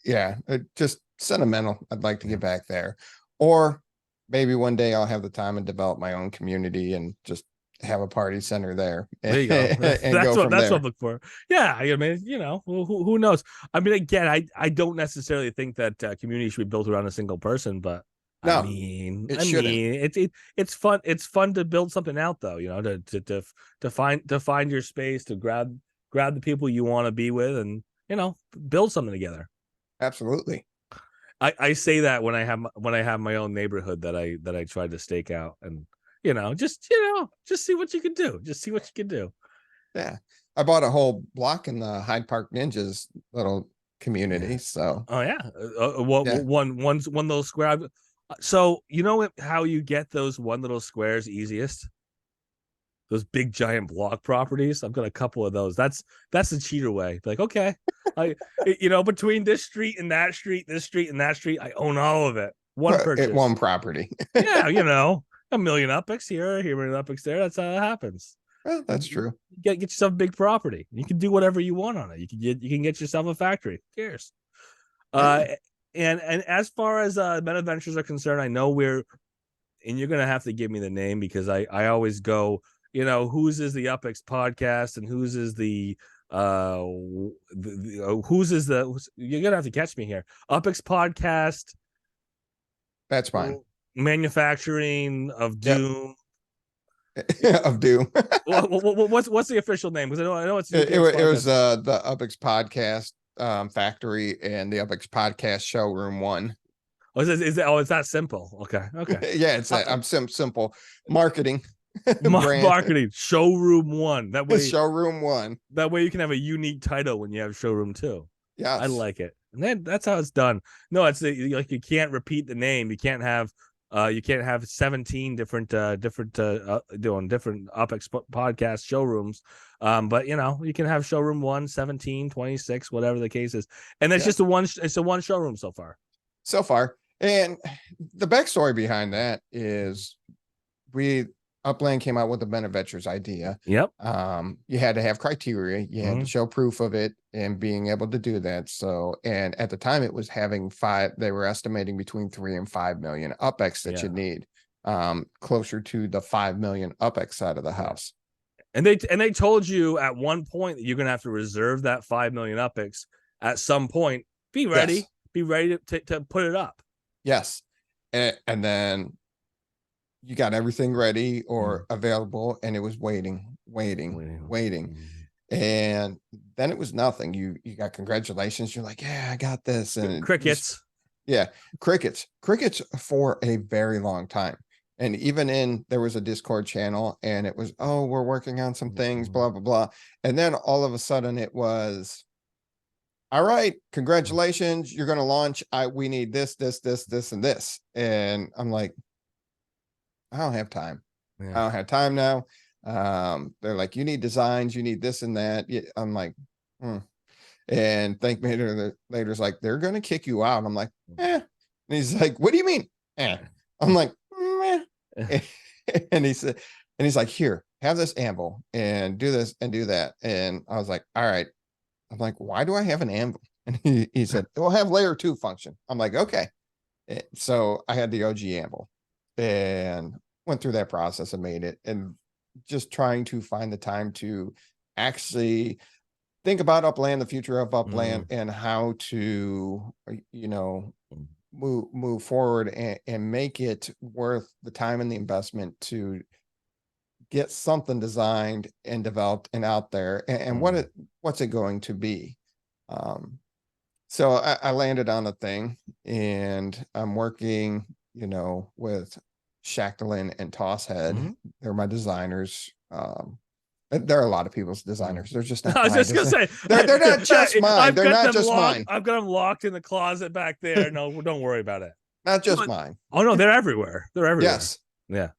yeah, just sentimental. I'd like to get back there, or maybe one day I'll have the time and develop my own community and just have a party center there. There you go. And that's go what I'm from there. looking for. Yeah, I mean, who knows? I mean, again, I don't necessarily think that community should be built around a single person, but No, I mean, it's fun. It's fun to build something out, though. To find your space, to grab the people you want to be with, and build something together. Absolutely. I say that when I have my own neighborhood that I tried to stake out, and just see what you can do. Just see what you can do. Yeah, I bought a whole block in the Hyde Park Ninjas little community. So yeah. One little square. So how you get those one little squares easiest? Those big giant block properties. I've got a couple of those. That's the cheater way. Like, okay, between this street and that street, this street and that street, I own all of it. One purchase, one property. Yeah, a million upex here, a million upex there. That's how it happens. Well, that's true. Get yourself a big property. You can do whatever you want on it. You can get yourself a factory. Who cares? Yeah. And as far as Metaventures are concerned, I know and you're gonna have to give me the name because I always go, whose is the Upex podcast and whose is the you're gonna have to catch me here. Upex podcast. That's fine. Manufacturing of Doom. Yep. Of Doom. What's the official name? Because I know it's it was the Upex podcast factory and the Upex podcast showroom 1. Oh, it's that simple. Okay. Yeah, it's I'm simple marketing. Marketing showroom 1. That way, showroom 1. That way you can have a unique title when you have showroom 2. Yeah, I like it. And then that's how it's done. No, it's like you can't repeat the name. You can't have 17 different doing different Upex podcast showrooms. But you can have showroom 1, 17, 26, whatever the case is. And that's just it's a one showroom so far. And the backstory behind that is Upland came out with the Metaventurist idea. Yep. You had to have criteria. You had to show proof of it and being able to do that. So, and at the time it was having they were estimating between 3 and 5 million UPEX that you need, closer to the 5 million UPEX side of the house. And they told you at one point that you're going to have to reserve that 5 million UPEX at some point. Be ready. Yes. Be ready to put it up. Yes. And then you got everything ready or available, and it was waiting. And then it was nothing. You got congratulations. You're like, yeah, I got this. And crickets. Crickets for a very long time. And even there was a Discord channel and it was, oh, we're working on some things, blah, blah, blah. And then all of a sudden it was, all right, congratulations. You're going to launch. We need this, and this. And I'm like, I don't have time. I don't have time now. They're like, you need designs, you need this and that. I'm like, And Think later's like, they're going to kick you out. I'm like, And he's like, what do you mean? I'm like, and he's like, here, have this anvil and do this and do that. And I was like, all right. I'm like, why do I have an anvil? And he said, it will have layer 2 function. I'm like, okay. So I had the OG anvil and went through that process and made it, and just trying to find the time to actually think about Upland, the future of Upland, and how to, move forward and make it worth the time and the investment to get something designed and developed and out there, and what's it going to be. So I landed on a thing, and I'm working, with Shacklin and Tosshead. Mhm. They're my designers. There are a lot of people's designers. They're just not I was my just gonna say they're not just mine. I've They're got not them just locked. mine. I've got them locked in the closet back there. No, don't worry about it. Not just But, mine. oh no, they're everywhere. They're everywhere. Yes. Yeah.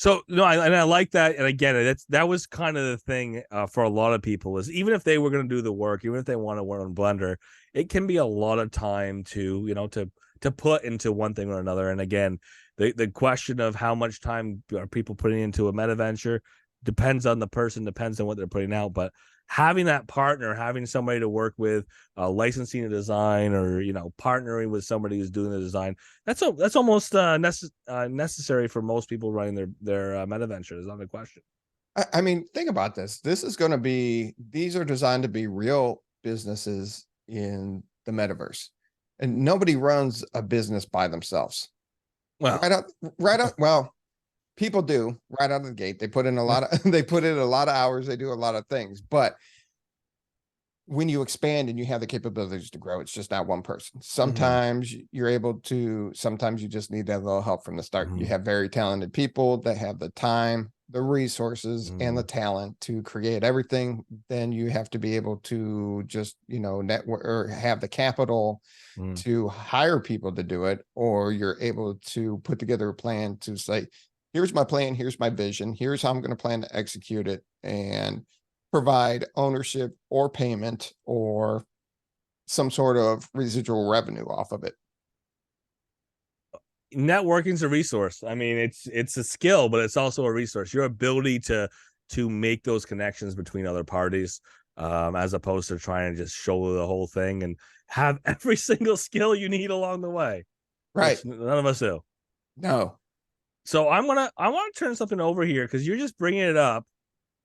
So no, I like that, and I get it. That was kind of the thing for a lot of people is even if they were going to do the work, even if they want to work on Blender, it can be a lot of time to to put into one thing or another. And again, the question of how much time are people putting into a Metaventure depends on the person, depends on what they're putting out. But having that partner, having somebody to work with, licensing a design, or partnering with somebody who's doing the design, that's almost necessary for most people running their Metaventure. Is not a question. I mean, think about this. These are designed to be real businesses in the metaverse, and nobody runs a business by themselves. Well, Right out. Well, people do right out of the gate. They put in a lot of they put in a lot of hours. They do a lot of things, but when you expand and you have the capabilities to grow, it's just not one person. Sometimes you're able to, sometimes you just need that little help from the start. You have very talented people that have the time, the resources, and the talent to create everything. Then you have to be able to just, network or have the capital to hire people to do it, or you're able to put together a plan to say, here's my plan, here's my vision, here's how I'm going to plan to execute it, and provide ownership or payment or some sort of residual revenue off of it. Networking's a resource. I mean, it's a skill, but it's also a resource. Your ability to make those connections between other parties, as opposed to trying to just show the whole thing and have every single skill you need along the way. Right. None of us do. No. So I want to turn something over here because you're just bringing it up.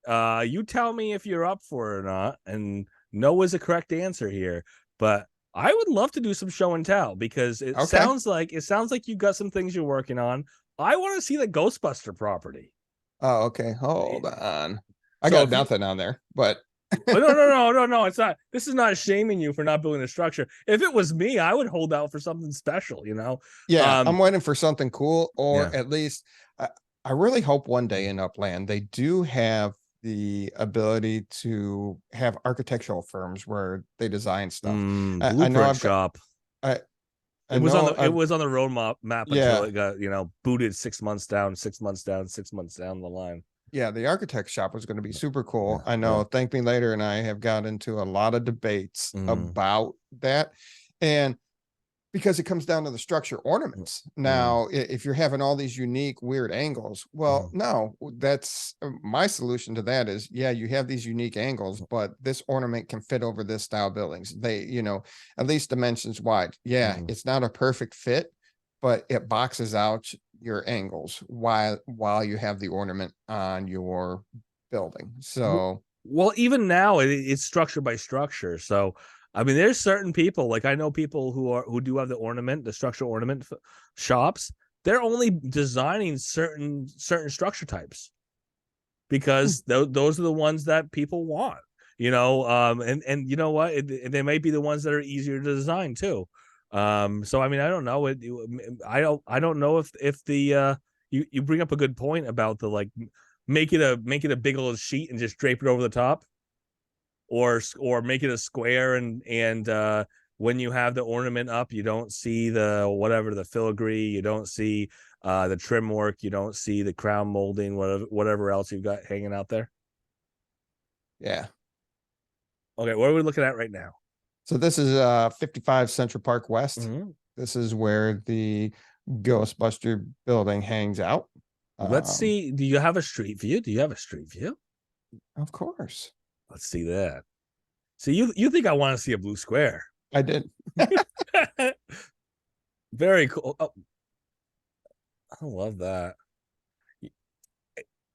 You tell me if you're up for it or not, and no is the correct answer here, but I would love to do some show and tell because it sounds like you got some things you're working on. I want to see the Ghostbuster property. Oh, okay. Hold on. I got nothing on there, but oh, no. It's not. This is not shaming you for not building a structure. If it was me, I would hold out for something special, Yeah, I'm waiting for something cool, or yeah. at least I really hope one day in Upland they do have the ability to have architectural firms where they design stuff. I know I've shop. Got, it was on the road map until it got booted 6 months down, 6 months down, 6 months down the line. Yeah, the architect shop was going to be super cool. I know Thank Me Later and I have got into a lot of debates about that. And because it comes down to the structure ornaments. Now, if you're having all these unique, weird angles, well, no, that's my solution to that is, yeah, you have these unique angles, but this ornament can fit over this style buildings. They, at least dimensions wide. Yeah, it's not a perfect fit, but it boxes out your angles while you have the ornament on your building. So, well, even now it's structure by structure. So, I mean, there's certain people, like I know people who do have the structural ornament shops. They're only designing certain structure types because those are the ones that people want, and you know what? They might be the ones that are easier to design too. So I mean, I don't know. I don't know if the you bring up a good point about the like make it a big old sheet and just drape it over the top, or make it a square and when you have the ornament up, you don't see the filigree, you don't see the trim work, you don't see the crown molding, whatever else you've got hanging out there. Yeah. Okay, what are we looking at right now? So this is 55 Central Park West. This is where the Ghostbuster building hangs out. Let's see. Do you have a street view? Of course. Let's see that. See, you think I want to see a blue square? I did. Very cool. Oh, I love that.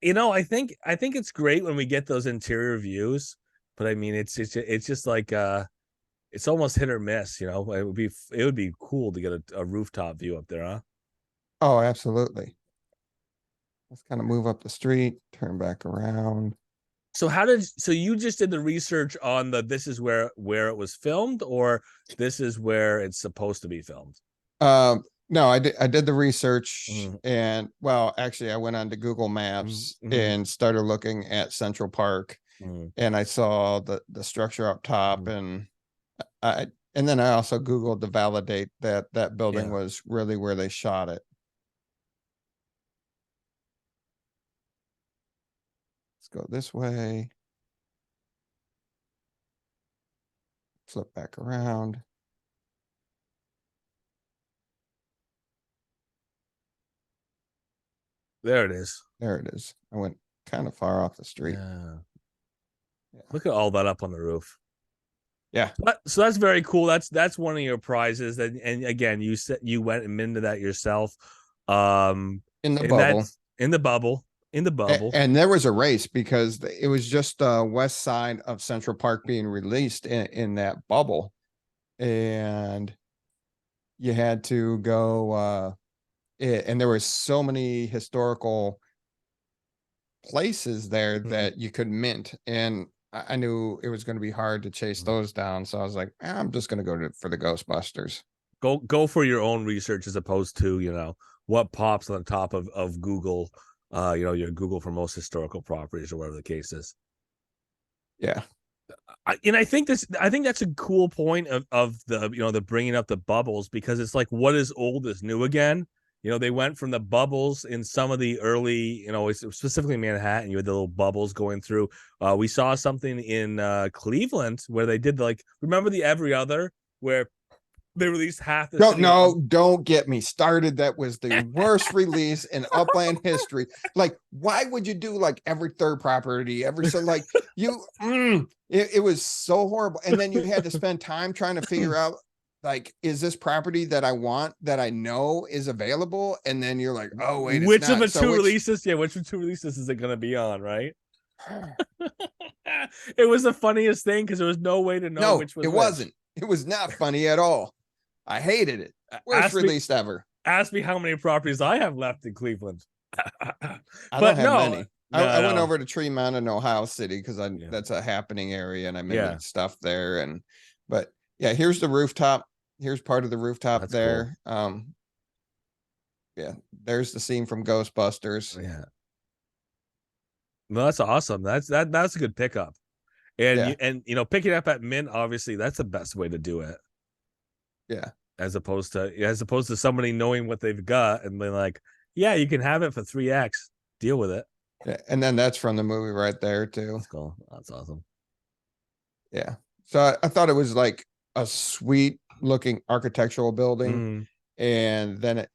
I think it's great when we get those interior views, but I mean, it's just like it's almost hit or miss. It would be cool to get a rooftop view up there, huh? Oh, absolutely. Let's kind of move up the street, turn back around. So you just did the research on this is where it was filmed, or this is where it's supposed to be filmed? No, I did the research, Mhm, and well, actually I went on to Google mhm, Maps mhm, and started looking at Central Park, mhm, and I saw the structure up top, mhm. and I and then I also Googled to validate that that building Yeah, was really where they shot it. Let's go this way, flip back around. there it is. There it is. I went kind of far off the street. Yeah, Yeah. look at all that up on the roof. Yeah. So that's very cool. That's one of your prizes. And again, you said you went and into that yourself. In the And bubble. that's in the bubble. In the bubble. And there was a race because it was just west side of Central Park being released in that bubble. And you had to go and there were so many historical places there Mhm. that you could mint, and I knew it was going to be hard to chase those down, so I was like, I'm just going to go to for the Ghostbusters. Go for your own research as opposed to, what pops on the top of Google, your Google for most historical properties or whatever the case is. Yeah. And I think that's a cool point of the the bringing up the bubbles, because it's like, what is old is new again. They went from the bubbles in some of the early, specifically Manhattan. You had the little bubbles going through. We saw something in Cleveland where they did, like, remember the Every Other, where they released half the Don't city in no, don't get me started. That was the worst release in Upland history. Like, why would you do like every third property, every so like it was so horrible. And then you had to spend time trying to figure out, like, is this property that I want, that I know is available? And then you're like, oh wait, it's which of the not. So two which releases? Yeah, which of the two releases is it going to be on? Right. It was the funniest thing because there was no way to know no, which was it which. wasn't. It was not funny at all. I hated it. Worst Ask me, release ever. ask me how many properties I have left in Cleveland. I don't But have no, many. I went no, over to Tremont in Ohio City because I yeah, that's a happening area and I yeah, minted stuff there. And but yeah, here's the rooftop. Here's part of the rooftop that's cool. there. Yeah, there's the scene from Ghostbusters. Yeah, no, that's awesome. That's a good pickup. And Yeah, picking up at mint, obviously, that's the best way to do it, yeah, as opposed to somebody knowing what they've got and being like, yeah, you can have it for 3x. Deal with it. yeah. And then that's from the movie right there too. That's cool. That's awesome. Yeah. So I thought it was like a sweet looking architectural building. Mm, And then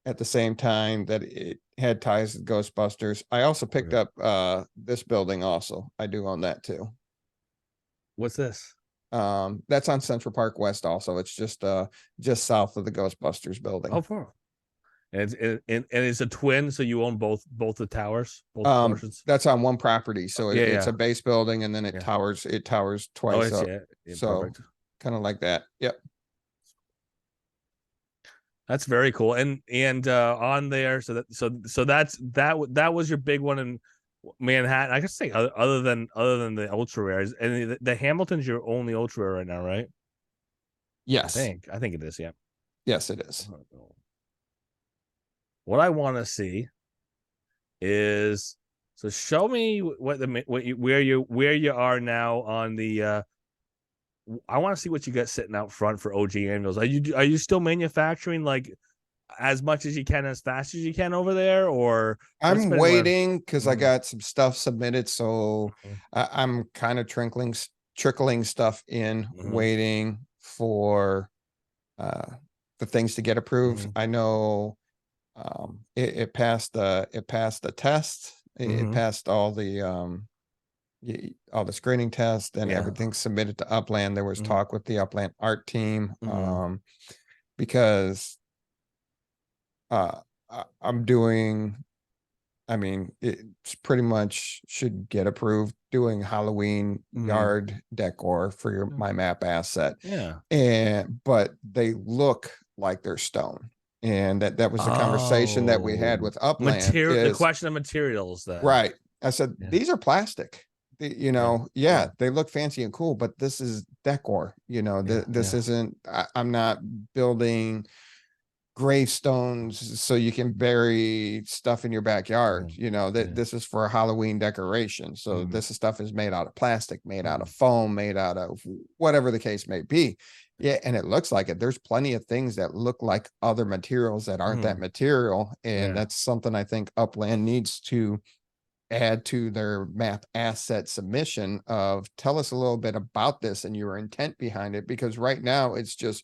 at the same time that it had ties to Ghostbusters. I also picked okay. up this building also. I do own that too. What's this? That's on Central Park West also. It's just south of the Ghostbusters Oh, building. for and it's a twin, so you own both the towers, both portions. That's on one property. So Yeah, it's yeah, a base building and then yeah. it towers Oh, twice it's up. yeah, yeah, So perfect. kind of like that. Yep. That's very cool. And on there, that was your big one in Manhattan. I guess say other than the ultra rares, and the Hamilton's your only ultra rare right now, right? Yes. I think it is. Yeah. Yes, it is. What I want to see is, so show me where you are now on the. I want to see what you got sitting out front for OG annuals. Are you still manufacturing, like, as much as you can, as fast as you can over there, or what's I'm been where? waiting because I Mhm, got some stuff submitted. So mhm, I'm kind of trickling stuff in, mhm, waiting for uh the things to get approved. mhm, I know it passed the test. It mhm. passed all the screening tests and Yeah. everything submitted to Upland. There was Mhm, talk with the Upland art team mhm, because I'm doing, I mean, it's pretty much should get approved doing Halloween mhm. yard decor for my map asset. Yeah. And but they look like they're stone. And that was the conversation that we had Oh, with Upland material. The is question of materials, then. right. I said, Yeah. these are plastic. Yeah. Yeah, Yeah. they look fancy and cool, but this is decor. Yeah. This Yeah. isn't, I'm not building gravestones so you can bury stuff in your backyard. Mm, You know, that yeah. this is for Halloween decoration. So Mm, this stuff is made out of plastic, made out of mm, foam, made out of whatever the case may be. Yeah, and it looks like it. There's plenty of things that look like other materials that aren't that mm, material. And yeah. that's something I think Upland needs to add to their map asset submission of tell us a little bit about this and your intent behind it, because right now it's just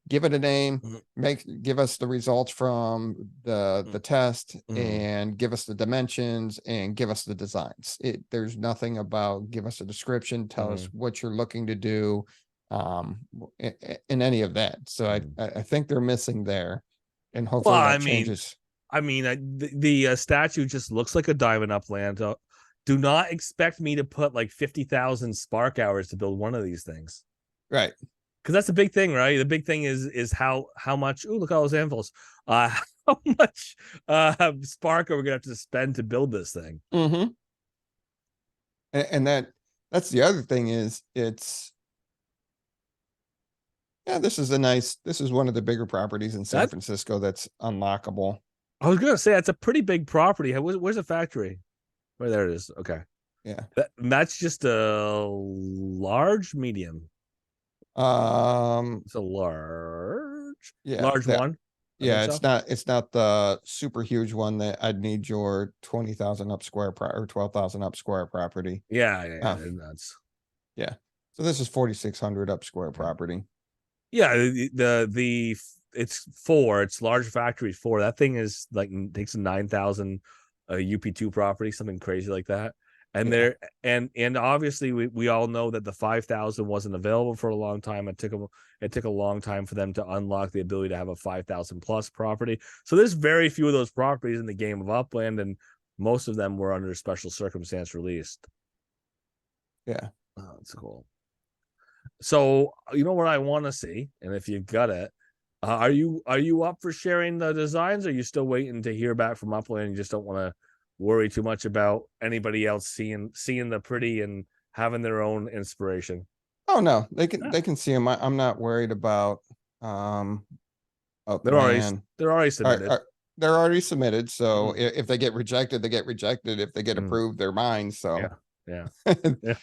give it a name, Mm, give us the results from the test, mm, and give us the dimensions and give us the designs. There's nothing about give us a description, tell us mm, what you're looking to do, in any of that. So mm. I think they're missing there, and Well, hopefully that changes. the statue just looks like a diamond upland. Do not expect me to put like 50,000 spark hours to build one of these things, Right. because that's the big thing, right? The big thing is how much. Oh, look at all those anvils. How much spark are we gonna have to spend to build this thing? Mm-hmm. And that's the other thing is it's yeah, this is one of the bigger properties in San That Francisco that's unlockable. I was gonna say that's a pretty big property. Where's the factory? Where there it is. Okay, Yeah. that's just a large medium. Um, It's a large, yeah, large that one. I think yeah, so. it's not the super huge one that I'd need your 20,000 up square or 12,000 up square property. Yeah, yeah, Uh, yeah. That's yeah. So this is 4,600 up square yeah. property. Yeah, the it's four. It's large factory four. That thing is like takes 9,000 UP2 property, something crazy like that. And Yeah. there and obviously we all know that the 5,000 wasn't available for a long time. It took a long time for them to unlock the ability to have a 5,000 plus property. So there's very few of those properties in the game of Upland, and most of them were under special circumstance released. Yeah. Oh, that's cool. So you know what I want to see, and if you got it, are you up for sharing the designs? Or are you still waiting to hear back from Upland? And you just don't want to worry too much about anybody else seeing the pretty and having their own inspiration. Oh no, Yeah. they can see them. I'm not worried about um They're already Upland. they're already submitted. They're already submitted. So Mm, if they get rejected, they get rejected. If they get mm, approved, they're mine. So yeah, yeah, yeah.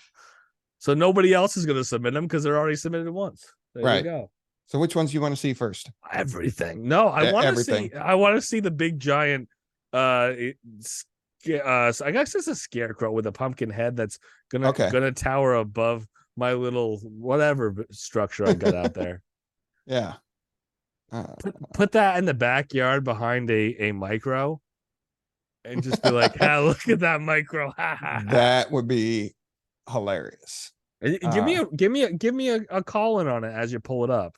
So nobody else is going to submit them because they're already submitted once. There you right. go. So which ones do you want to see first? Everything. No, I want to see. Everything. I want to see the big giant. Uh, I guess it's a scarecrow with a pumpkin head that's gonna Okay. gonna tower above my little whatever structure I got out there. Yeah. Put that in the backyard behind a micro, and just be like, "Ah, look at that micro!" Ha ha ha. That would be hilarious. Give me a call in on it as you pull it up.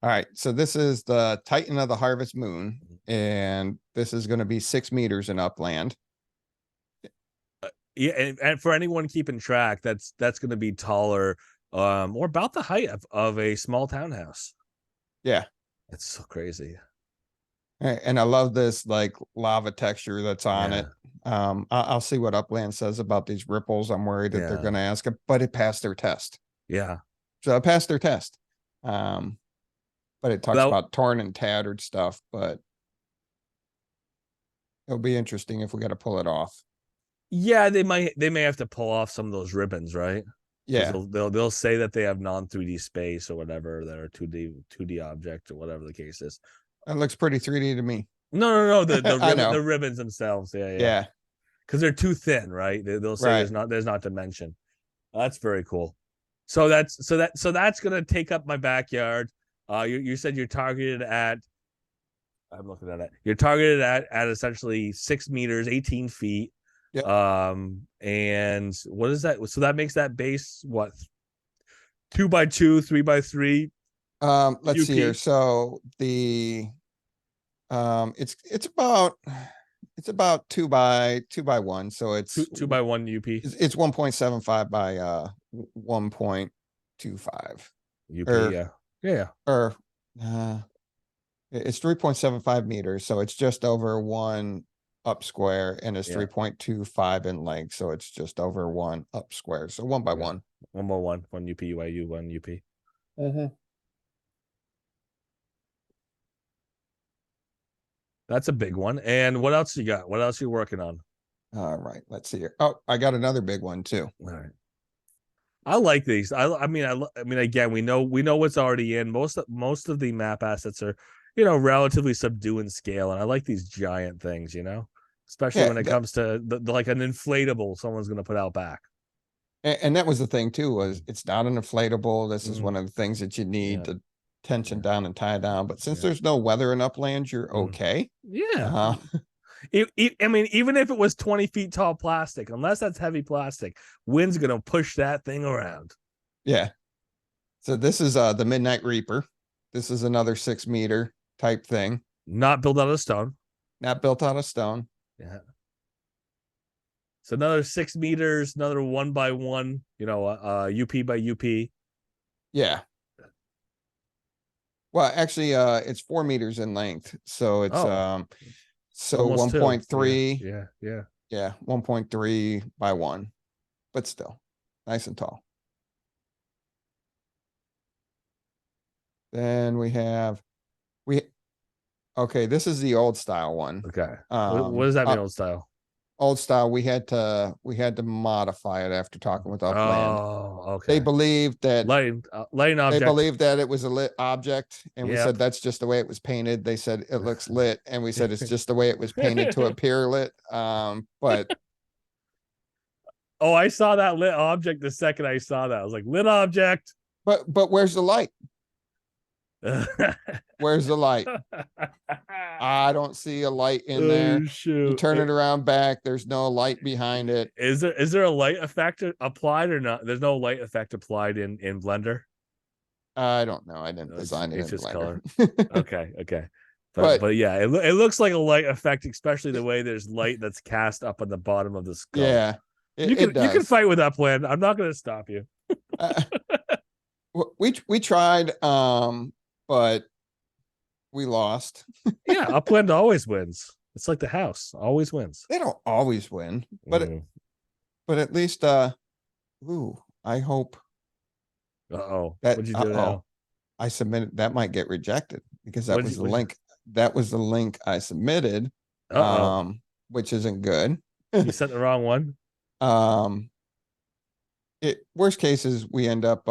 All right. So this is the Titan of the Harvest Moon, and this is going to be 6 meters in Upland. Yeah, and for anyone keeping track, that's going to be taller, or about the height of a small townhouse. Yeah. It's so crazy. And I love this like lava texture that's on Yeah, it. I'll see what Upland says about these ripples. I'm worried that they're yeah, going to ask it, but it passed their test. yeah. So it passed their test. But it talks Well, about torn and tattered stuff, but it'll be interesting if we got to pull it off. yeah, they may have to pull off some of those ribbons, right? Because Yeah. they'll say that they have non 3D space or whatever, that are 2D object or whatever the case is. It looks pretty 3D to me. No, I know. the ribbons themselves, yeah, Yeah. because they're too thin, right? They'll say Right. there's not dimension. That's very cool. So that's gonna take up my backyard. You said you're targeted at. I'm looking at it. You're targeted at essentially 6 meters, 18 feet. Yep. And what is that? So that makes that base what, 2x2, 3x3. Let's see here. So the it's about 2 by 1. So it's 2x1 UP. it's 1.75 by 1.25. UP, Or yeah. or it's 3.75 meters, so it's just over 1 up square, and it's Yeah. 3.25 in length, so it's just over 1 up square. So 1 by 1. 1x1, 1 UP, UIU, 1 UP. Mm-hmm. That's a big one. And what else you got? What else you working on? All right, let's see here. Oh, I got another big one too. All right. I like these. I mean, I mean, again, we know what's already in. Most of the map assets are, relatively subdued in scale, and I like these giant things. Especially Yeah, when it comes to like an inflatable someone's going to put out back. and that was the thing too, was it's not an inflatable. This is Mm, one of the things that you need yeah, to tension yeah, down and tie down. But since yeah, there's no weather in Upland, you're mm, okay. yeah. Uh, I mean, even if it was 20 feet tall plastic, unless that's heavy plastic, wind's going to push that thing around. yeah. So this is the Midnight Reaper. This is another 6 meter type thing, Not built out of stone. not built out of stone. Yeah. So another 6 meters, another 1 by 1, UP by UP. Yeah. Well, actually, it's 4 meters in length. So it's Oh, so almost two. 1.3. Yeah. Yeah, 1.3 by 1, but still nice and tall. Then we okay, this is the old style one. Okay. What does that mean, old style? Old style, we had to modify it after talking with Upland. Oh, They okay. believed that Lighting they object. believed that it was a lit object, and we Yep. said that's just the way it was painted. They said it looks lit, and we said it's just the way it was painted to appear lit. But Oh, I saw that lit object the second I saw that. I was like, lit object. but where's the light? Where's the light? I don't see a light in there. Oh, shoot. You turn it around back, there's no light behind it. Is there a light effect applied or not? There's no light effect applied in Blender. I don't know. I didn't No, design it it's in just Blender. color. Okay. But But yeah, it looks like a light effect, especially the way there's light that's cast up on the bottom of the skull. yeah, You it can does. fight with Upland. I'm not going to stop you. Uh, we tried, but we lost. Yeah, Upland always wins. It's like the house always wins. They don't always win, Mm. but at least ooh, I hope Uh-oh. that What'd you do now? I submitted that might get rejected because that What'd was you, the what'd you, link. That was the link I submitted. uh-oh. Which isn't good. You sent the wrong one? Um, worst cases we end up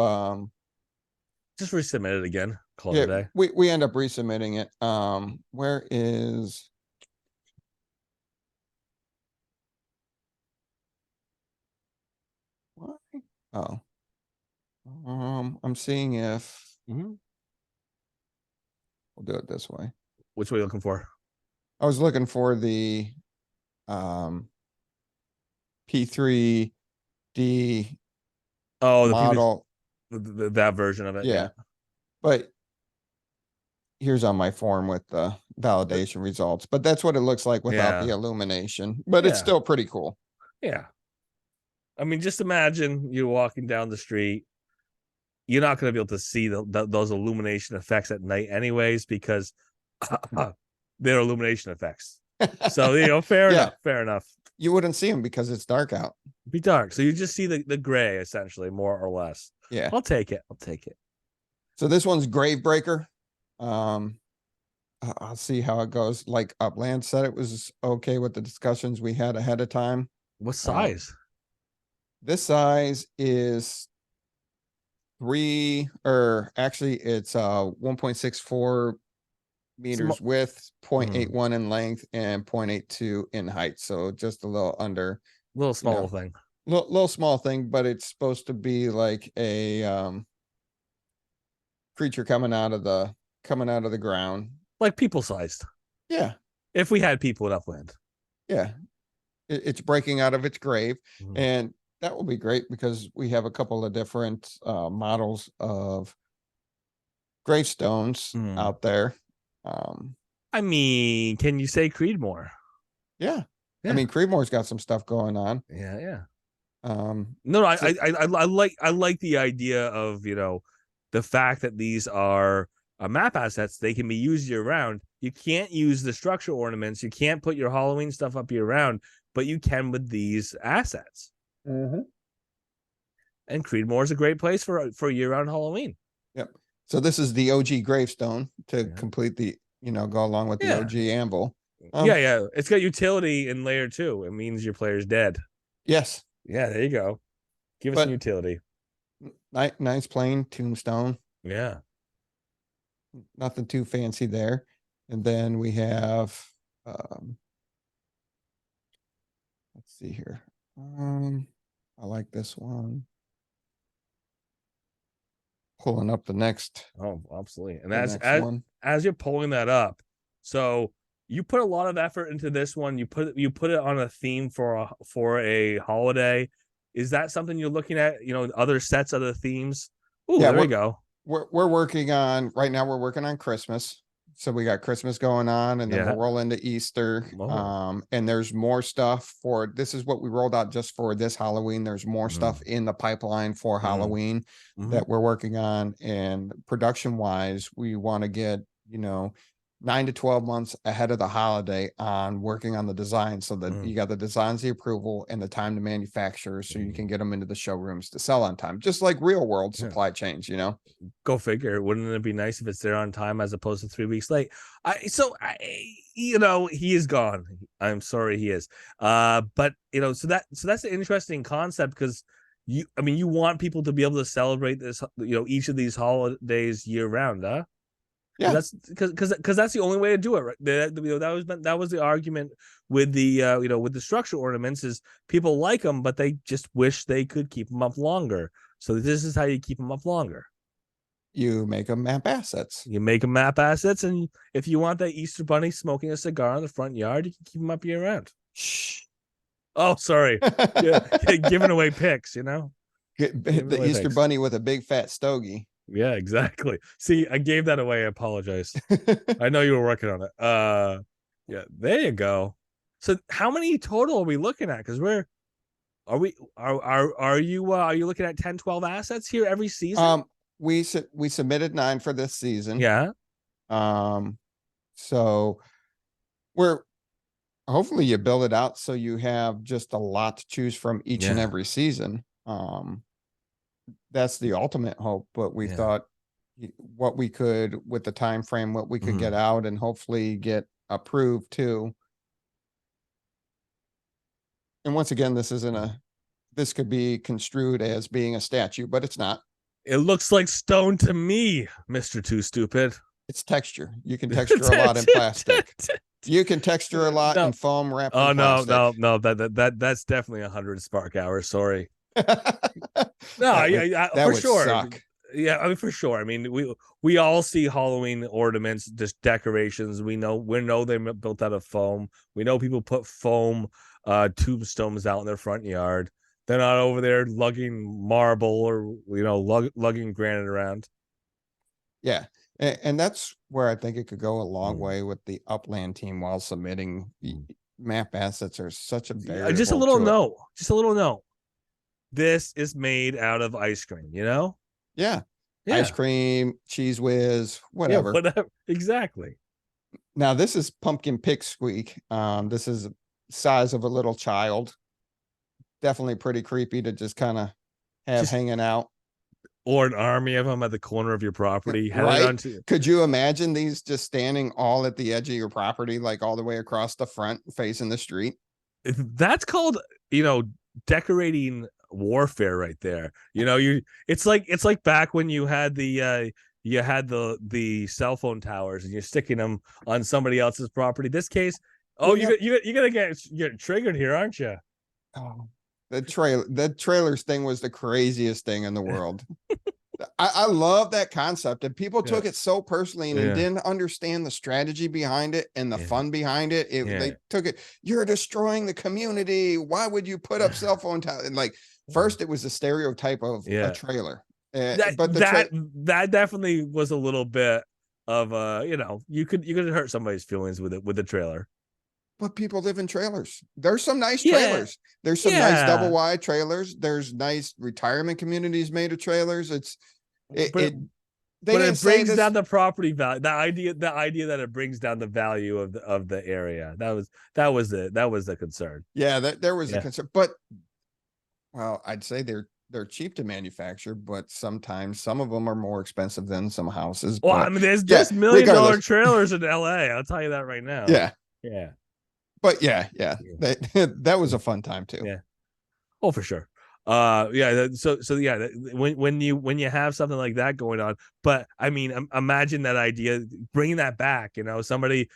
Just resubmit it again. Call yeah, it a day. we end up resubmitting it. Where is why? Oh, I'm seeing if Mm-hmm. we'll do it this way. Which way are you looking for? I was looking for the P3D Oh, the previous model. that version of it. Yeah, but here's on my form with the validation results. But that's what it looks like without the Yeah. illumination. But it's Yeah. still pretty cool. Yeah. I mean, just imagine you walking down the street. You're not going to be able to see those illumination effects at night, anyways, because they're illumination effects. So fair Yeah. enough. Fair enough. You wouldn't see them because it's dark out. Be dark, so you just see the gray, essentially, more or less. Yeah. I'll take it. So this one's Gravebreaker. I'll see how it goes. Like Upland said, it was okay with the discussions we had ahead of time. What size? This size is it's 1.64 meters width, 0.81 in length, and 0.82 in height. So just a little under, Little small thing. little small thing, but it's supposed to be like a creature coming out of the ground. Like people sized. Yeah. If we had people in Upland. Yeah. It's breaking out of its grave. Mhm. And that will be great because we have a couple of different models of gravestones out there. I mean, can you say Creedmoor? Yeah. I mean, Creedmoor's got some stuff going on. Yeah. No, I like the idea of, the fact that these are map assets. They can be used year round. You can't use the structural ornaments. You can't put your Halloween stuff up year round, but you can with these assets. Mm-hmm. And Creedmoor is a great place for year-round Halloween. Yep. So this is the OG gravestone to complete the, go along with the OG anvil. Yeah. It's got utility in layer 2. It means your player's dead. Yes. Yeah, there you go. Give us some utility. Nice plain tombstone. Yeah. Nothing too fancy there. And then we have, let's see here. I like this one. Pulling up the next. Oh, absolutely. And as you're pulling that up, so you put a lot of effort into this one. You put it on a theme for a holiday. Is that something you're looking at? Other sets, other themes. Oh, yeah, there we go. We're working on right now. We're working on Christmas. So we got Christmas going on, and then we'll roll into Easter. And there's more stuff this is what we rolled out just for this Halloween. There's more stuff in the pipeline for Halloween that we're working on. And production wise, we want to get, 9 to 12 months ahead of the holiday on working on the design, so that you got the designs, the approval, and the time to manufacture, so you can get them into the showrooms to sell on time, just like real world supply chains. Go figure. Wouldn't it be nice if it's there on time as opposed to 3 weeks late? He is gone. I'm sorry, he is. But so that's an interesting concept, because you want people to be able to celebrate this, each of these holidays year round, huh? Yeah, that's because that's the only way to do it, right? That was the argument with the with the structural ornaments, is people like them, but they just wish they could keep them up longer. So this is how you keep them up longer. You make them map assets. And if you want that Easter bunny smoking a cigar in the front yard, you can keep them up year round. Shh. Oh, sorry. Giving away picks, the Easter bunny with a big fat stogie. Yeah, exactly. See, I gave that away. I apologize. I know you were working on it. Yeah, there you go. So how many total are we looking at? Because are you looking at 10, 12 assets here every season? We submitted 9 for this season. Yeah. So hopefully you build it out so you have just a lot to choose from each and every season. That's the ultimate hope, but we thought what we could with the time frame, what we could get out and hopefully get approved too. And once again, this could be construed as being a statue, but it's not. It looks like stone to me, Mr. Too Stupid. It's texture. You can texture a lot in plastic. You can texture a lot in foam wrapped in plastic. No. That's definitely 100 spark hours. Sorry. For sure. Suck. Yeah, for sure. We all see Halloween ornaments, just decorations. We know they're built out of foam. We know people put foam tombstones out in their front yard. They're not over there lugging marble or lugging granite around. Yeah, and that's where I think it could go a long way with the Upland team while submitting. Map assets are such a variable. Just a little note. This is made out of ice cream, Yeah. Ice cream, cheese whiz, whatever. Yeah, whatever. Exactly. Now this is pumpkin pick squeak. This is the size of a little child. Definitely pretty creepy to just kind of have hanging out. Or an army of them at the corner of your property. Right? Could you imagine these just standing all at the edge of your property, like all the way across the front facing the street? That's called, decorating warfare right there. It's like back when you had the cell phone towers and you're sticking them on somebody else's property. This case, you're gonna get triggered here, aren't you? Oh, the trailers thing was the craziest thing in the world. I love that concept, and people took it so personally and didn't understand the strategy behind it and the fun behind it. They took it, you're destroying the community. Why would you put up cell phone towers? And first it was a stereotype of a trailer. That definitely was a little bit of you could hurt somebody's feelings with the trailer. But people live in trailers. There's some nice trailers. There's some nice double wide trailers. There's nice retirement communities made of trailers. It brings down the property value. The idea that it brings down the value of the area. That was the concern. Yeah, there was a concern. But I'd say they're cheap to manufacture, but sometimes some of them are more expensive than some houses. Well, there's $1 million trailers in LA. I'll tell you that right now. Yeah. Yeah. But yeah, Yeah. that was a fun time too. Yeah. Oh, for sure. Yeah. So yeah, when you have something like that going on, but I mean, imagine that idea, bringing that back. Somebody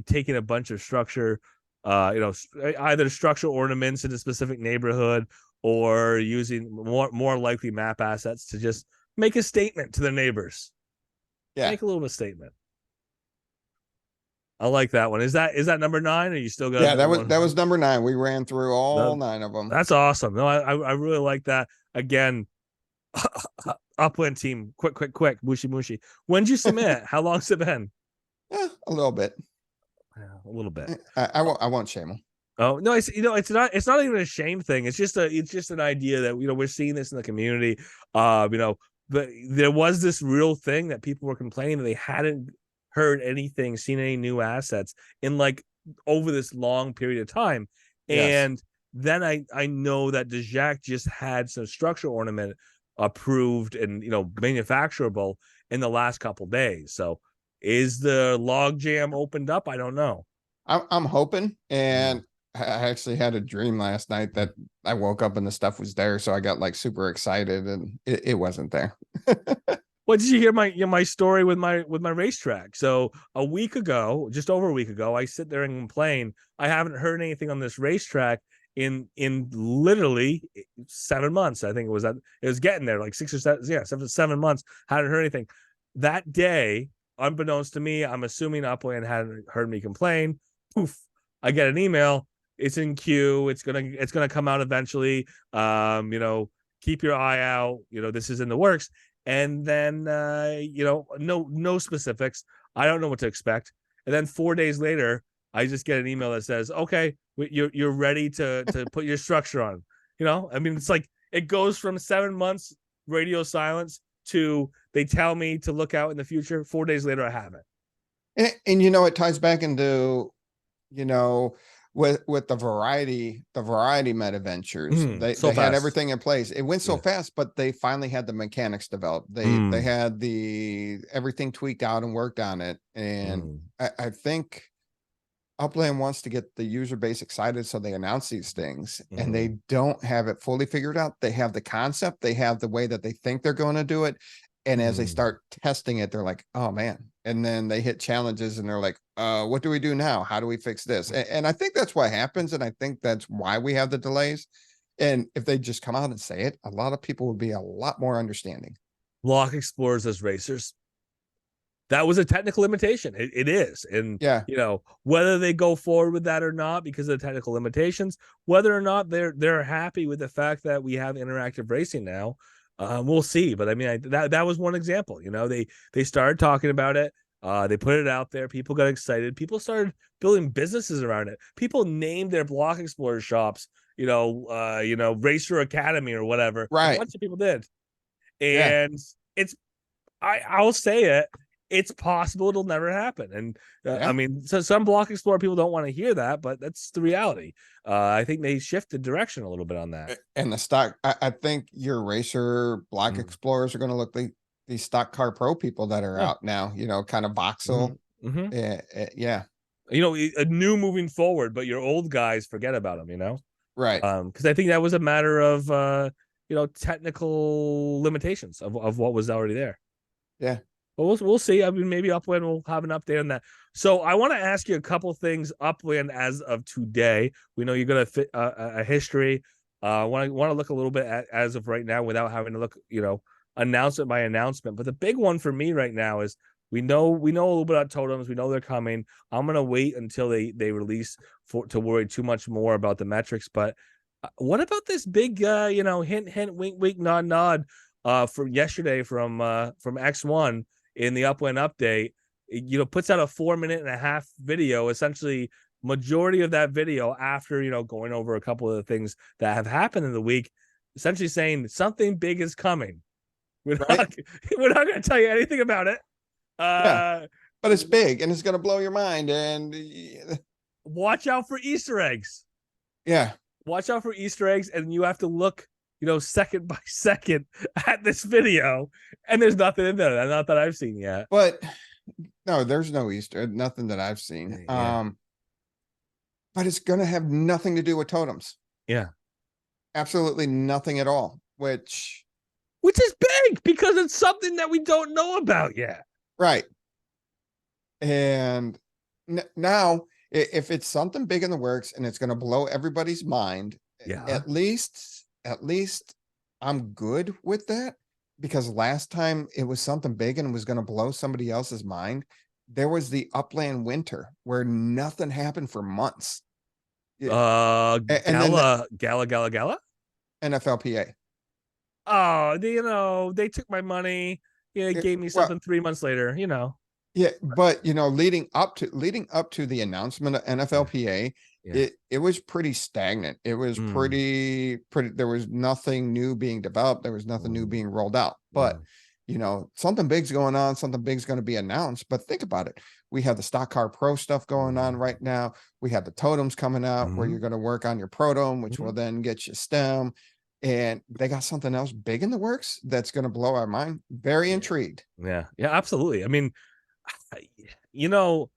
taking a bunch of structure, either structural ornaments in a specific neighborhood or using more likely map assets to just make a statement to their neighbors. Yeah. Make a little bit of statement. I like that one. Is that number 9? Or you still got Yeah, another that one? was number 9. We ran through all No, 9 of them. that's awesome. No, I really like that. Again, Upland team, quick, mushy mushy. When'd you submit? How long's it been? Yeah, a little bit. Yeah, a little bit. I won't shame them. Oh no, it's not even a shame thing. It's just an idea that we're seeing this in the community. But there was this real thing that people were complaining that they hadn't heard anything, seen any new assets in like over this long period of time. Yes. And then I know that DeJacque just had some structural ornament approved and manufacturable in the last couple days. So is the log jam opened up? I don't know. I'm hoping, Mm. and I actually had a dream last night that I woke up and the stuff was there, so I got like super excited, and it wasn't there. What did you hear my story with my racetrack? So a week ago, just over a week ago, I sit there and complain I haven't heard anything on this racetrack in literally 7 months. I think it was getting there like 6 or 7, yeah, 7 months. Hadn't heard anything. That day, unbeknownst to me, I'm assuming Upland hadn't heard me complain. Poof! I get an email. It's in queue. It's gonna come out eventually. Keep your eye out. This is in the works. And then no specifics. I don't know what to expect. And then 4 days later, I just get an email that says, okay, you're ready to put your structure on. I mean, it's like it goes from 7 months radio silence to they tell me to look out in the future. 4 days later, I have it. And it ties back into, you know, with the variety Metaventures, So they had fast. everything in place. It went so Yeah. fast, but they finally had the mechanics developed. They Mm. had the everything tweaked out and worked on it. And Mm. I think Upland wants to get the user base excited, so they announce these things, and Mm. they don't have it fully figured out. They have the concept, they have the way that they think they're going to do it, and as they Mm. start testing it, they're like, "Oh man!" And then they hit challenges, and they're like, what do we do now? How do we fix this?" And I think that's what happens, and I think that's why we have the delays. And if they just come out and say it, a lot of people would be a lot more understanding. Block explorers as racers. That was a technical limitation. It is. And Yeah, whether they go forward with that or not because of the technical limitations, whether or not they're happy with the fact that we have interactive racing now, we'll see. But I mean, that was one example. They started talking about it. They put it out there. People got excited. People started building businesses around it. People named their block explorer shops, Racer Academy or whatever. A right. bunch of people did. Yeah, And it's I'll say it. It's possible it'll never happen. And I yeah. mean, so some block explorer people don't want to hear that, but that's the reality. I think they shifted direction a little bit on that. And the stock, I think your racer block Mm. explorers are going to look like these stock car pro people that are Yeah. out now, kind of Mm-hmm. voxel. Mm-hmm. Yeah, A new moving forward, but your old guys forget about them. right. Because I think that was a matter of technical limitations of what was already there. Yeah. But we'll see. I mean, maybe Upland will have an update on that. So I want to ask you a couple things Upland as of today. We know you're going to fit a history. Want to look a little bit at as of right now without having to look, announcement by announcement. But the big one for me right now is we know a little bit about totems. We know they're coming. I'm gonna wait until they release to worry too much more about the metrics. But what about this big, hint, hint, wink, wink, nod, nod, from yesterday from X1 in the Upland update? Puts out a 4.5 minute video, essentially majority of that video after going over a couple of the things that have happened in the week, essentially saying something big is coming. We're Right. not we're not going to tell you anything about it. Yeah. But it's big and it's going to blow your mind. And Watch out for Easter eggs. yeah. Watch out for Easter eggs, and you have to look, second by second at this video, and there's nothing in there. Not that I've seen yet. But no, there's no Easter, nothing that I've seen. Yeah. but it's going to have nothing to do with totems. Yeah. Absolutely nothing at all, which is big because it's something that we don't know about yet. right. And now, if it's something big in the works and it's going to blow everybody's mind, Yeah. at least I'm good with that, because last time it was something big and was going to blow somebody else's mind. There was the Upland winter where nothing happened for months. And then the Gala. NFLPA. Oh, they took my money. Yeah, gave me Well, something 3 months later, yeah, but leading up to the announcement of NFLPA, Yeah. it was pretty stagnant. It was pretty. There was nothing new being developed. There was nothing new being rolled out. But something big's going on. Something big's going to be announced. But think about it. We have the Stock Car Pro stuff going on right now. We have the totems coming out where you're going to work on your protom, which will then get you stem. And they got something else big in the works that's going to blow our mind. Very intrigued. Yeah, absolutely. I mean, so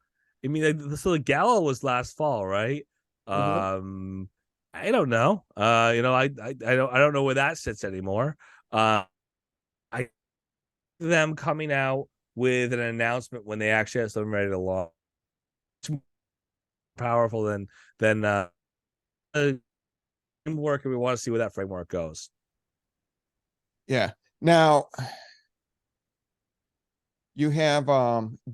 the gala was last fall, right? I don't know. I don't know where that sits anymore. I them coming out with an announcement when they actually have something ready to launch, more powerful than framework, and we want to see where that framework goes. Yeah. Now, you have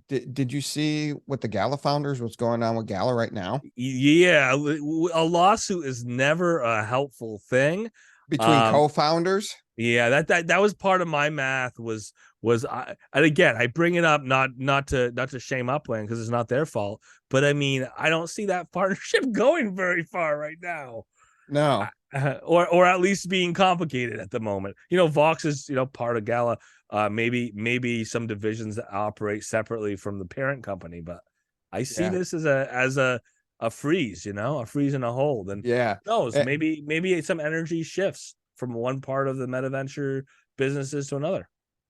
did you see what the Gala founders, what's going on with Gala right now? Yeah, a lawsuit is never a helpful thing Between co-founders. Yeah, that was part of my math and again, I bring it up not to shame Upland because it's not their fault, but I mean, I don't see that partnership going very far right now. No. Or at least being complicated at the moment. Vox is part of Gala. Maybe some divisions that operate separately from the parent company, but I see this as a freeze, a freeze and a hold. And who knows, maybe some energy shifts from one part of the Metaventure businesses to another.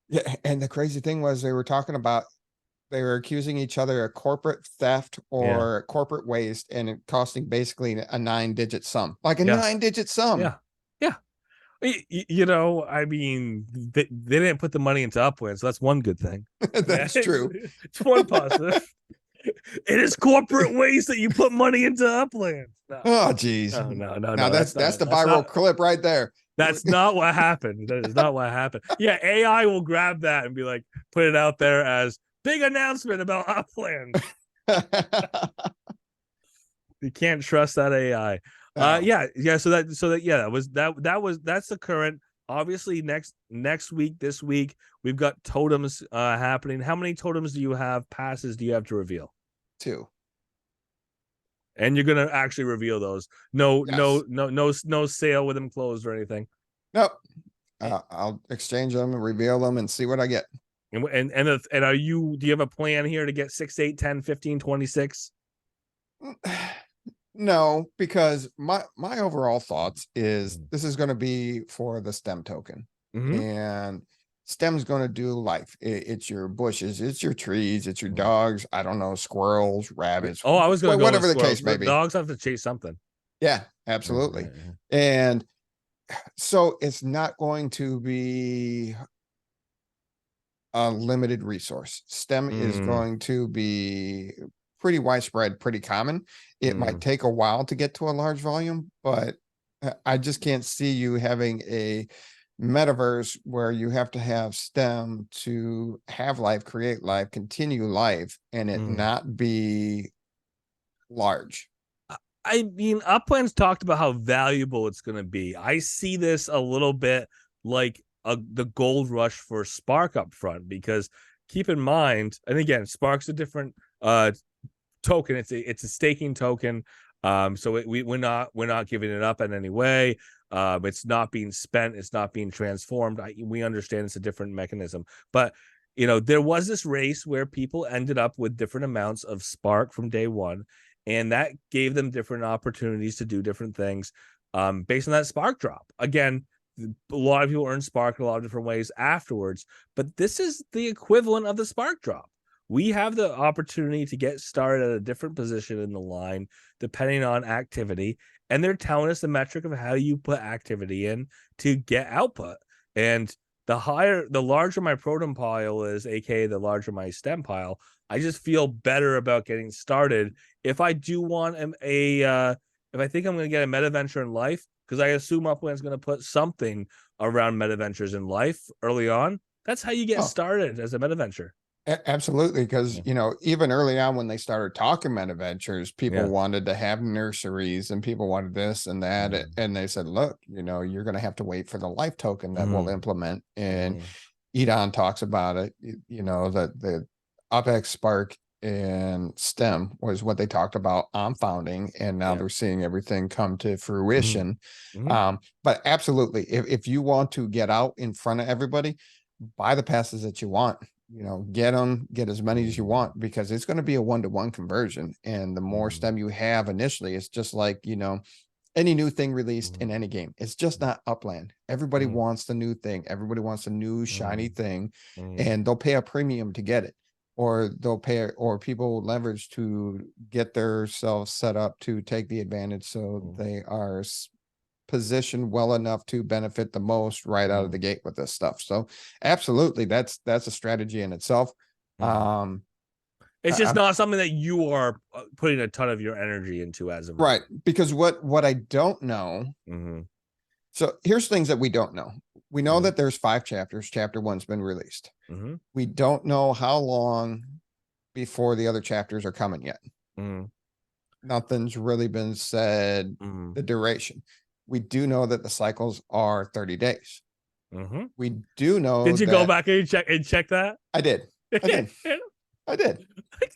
Yeah, and the crazy thing was they were accusing each other of corporate theft or corporate waste, and it costing basically a 9-digit sum. Like a 9-digit sum. Yeah. I mean, they didn't put the money into Upland, so that's one good thing. That's true. It's one positive. It is corporate waste that you put money into Upland. No. Oh, geez. No. That's the viral clip right there. That's not what happened. That is not what happened. Yeah, AI will grab that and be like, put it out there as big announcement about Upland. You can't trust that AI. No. That's the current. Obviously, next week, this week, we've got totems happening. How many totems do you have? Passes do you have to reveal? 2. And you're gonna actually reveal those. No sale with them closed or anything. Nope. I'll exchange them and reveal them and see what I get. And do you have a plan here to get 6, 8, 10, 15, 26? No, because my overall thoughts is this is going to be for the stem token, and stem's going to do life. It's your bushes, it's your trees, it's your dogs. I don't know, squirrels, rabbits. Oh, I was going to go whatever the case may be. Dogs have to chase something. Yeah, absolutely. And so it's not going to be a limited resource. Stem is going to be pretty widespread, pretty common. It might take a while to get to a large volume, but I just can't see you having a metaverse where you have to have stem to have life, create life, continue life, and it not be large. I mean, Upland's talked about how valuable it's going to be. I see this a little bit like the gold rush for Spark up front, because keep in mind, and again, Spark's a different token. It's a staking token. So we're not giving it up in any way. It's not being spent. It's not being transformed. We understand it's a different mechanism, but there was this race where people ended up with different amounts of Spark from day one, and that gave them different opportunities to do different things based on that Spark drop. Again, a lot of people earn Spark in a lot of different ways afterwards, but this is the equivalent of the Spark drop, we have the opportunity to get started at a different position in the line depending on activity, and they're telling us the metric of how you put activity in to get output. And the larger my proton pile is, aka the larger my stem pile, I just feel better about getting started. If I do want if I think I'm going to get a metaventure in life, because I assume Upland's going to put something around metaventures in life early on, that's how you get Oh, started as a metaventure. absolutely. Because, Yeah. you know, even early on when they started talking Metaventures, people Yeah. wanted to have nurseries and people wanted this and that. Mhm. And they said, look, you know, you're going to have to wait for the life token that we'll Mhm. implement. And Mhm. Edon talks about it, you know, that the UpX Spark and STEM was what they talked about on founding. And now Yeah. they're seeing everything come to Mhm. fruition. Mhm. But absolutely, if you want to get out in front of everybody, buy the passes that you want, you know, get them, get as many as you Mhm. want, because it's going to be a 1-to-1 conversion. And the more Mhm. STEM you have initially, it's just like, you know, any new thing released in Mhm. any game. It's just not Upland. Everybody Mhm. wants the new thing. Everybody wants a new shiny Mhm. thing, Mhm. and they'll pay a premium to get it. Or they'll pay, or people will leverage to get themselves set up to take the advantage, so Mhm. they are positioned well enough to benefit the most right out of Mhm. the gate with this stuff. So absolutely, that's a strategy in itself. Mhm. Um, It's just I'm not something that you are putting a ton of your energy into as of right right, because what I don't know. now. Mhm. So here's things that we don't know. We know Mhm. that there's 5 chapters. Chapter one's been released. Mhm. We don't know how long before the other chapters are coming yet. Mhm. Nothing's really been said, Mhm. the duration. We do know that the cycles are 30 days. Mhm. We do know Did you go that back and check that? I did. I did. I did.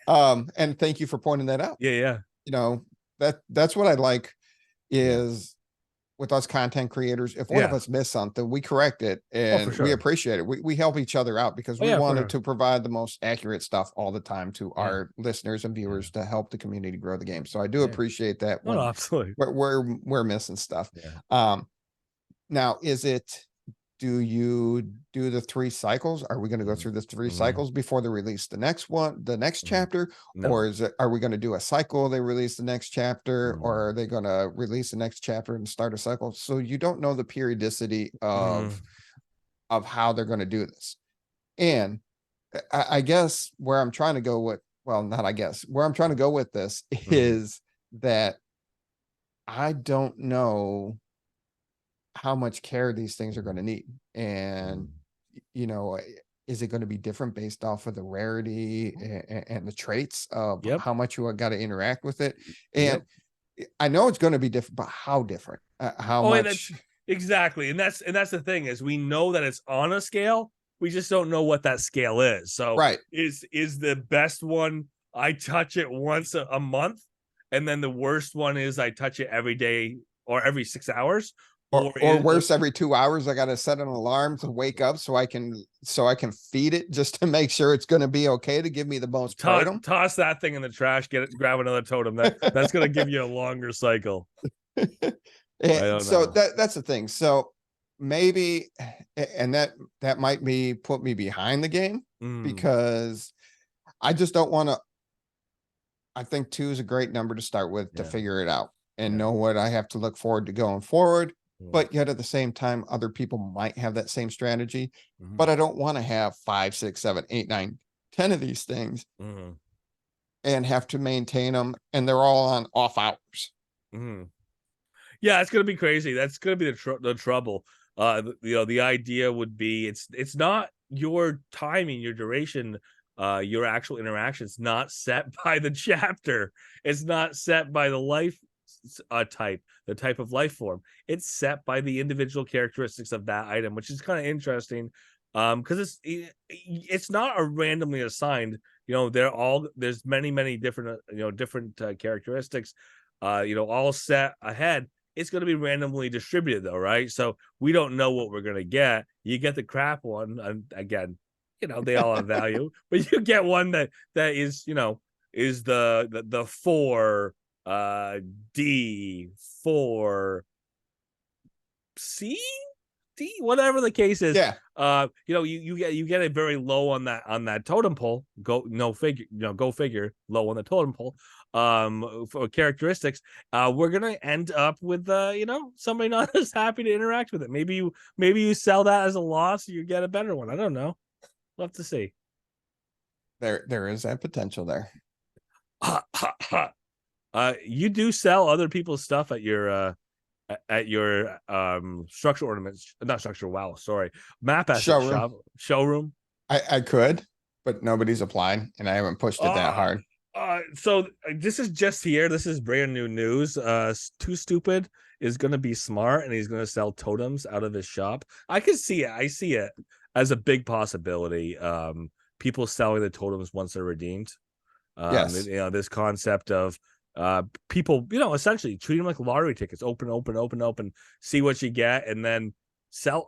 And thank you for pointing that out. Yeah, yeah. You know, that's what I like Yeah. is with us content creators, if one of Yeah. us missed something, we correct it Oh, for and we sure. appreciate it. We help each other out because Oh, we yeah, for wanted sure. to provide the most accurate stuff all the time to Yeah. our listeners and Yeah. viewers to help the community grow the game. So I do Yeah. appreciate that No, no, when absolutely. we're missing stuff. Yeah. Um, Now is it, do you do the 3 cycles? Are we going to go Mhm. through this 3 cycles Mhm. before they release the next one, the next Mhm. chapter? Or No. is it, are we going to do a cycle? They release the next chapter, or Mhm. are they going to release the next chapter and start a cycle? So you don't know the periodicity Mhm. of how they're going to do this. And I guess where I'm trying to go with, well, not I guess, where I'm trying to go with this Mhm. is that I don't know how much care these things are going to need. And, Mhm. you know, is it going to be different based off of the rarity and the traits of Yep. how much you got to interact with it? And Yep. I know it's going to be different, but how different? How Oh, and much? that's exactly, and that's the thing is we know that it's on a scale. We just don't know what that scale is. So Right. is the best one I touch it once a month, and then the worst one is I touch it every day or every 6 hours, or Or is worse, every 2 hours, I got to set an alarm to wake up so I can feed it just to make sure it's going to be okay to give me the most protum. toss that thing in the trash, grab another totem. That's gonna give you a longer cycle. I And don't so know. that's the thing. So maybe, and that might be put me behind the game Mm, because I just don't want to. I think 2 is a great number to start with to yeah, figure it out and yeah. know what I have to look forward to going forward. Mm, But yet at the same time, other people might have that same strategy. mhm, But I don't want to have 5, 6, 7, 8, 9, 10 of these things mhm, and have to maintain them. And they're all on off hours. mhm. Yeah, it's gonna be crazy. That's gonna be the trouble. The idea would be it's not your timing, your duration, your actual interactions not set by the chapter. It's not set by the life type, the type of life form. It's set by the individual characteristics of that item, which is kind of interesting. Because it's not a randomly assigned. There's many different different characteristics. All set ahead. It's going to be randomly distributed though, right? So we don't know what we're going to get. You get the crap one, and again, they all have value, but you get one that is is the 4 uh D4 C D, whatever the case is. Yeah. You get a very low on that totem pole. Go figure, low on the totem pole. For characteristics, we're gonna end up with somebody not as happy to interact with it. Maybe you sell that as a loss, you get a better one. I don't know. We'll have to see. There is that potential there. You do sell other people's stuff at your structural ornaments, not structural, wow, sorry, map asset Showroom. showroom. I could, but nobody's applied, and I haven't pushed it that hard. So this is just here. This is brand new news. Too Stupid is going to be smart, and he's going to sell totems out of his shop. I can see it. I see it as a big possibility. People selling the totems once they're redeemed. Yes. This concept of people, essentially treat them like lottery tickets. Open, see what you get, and then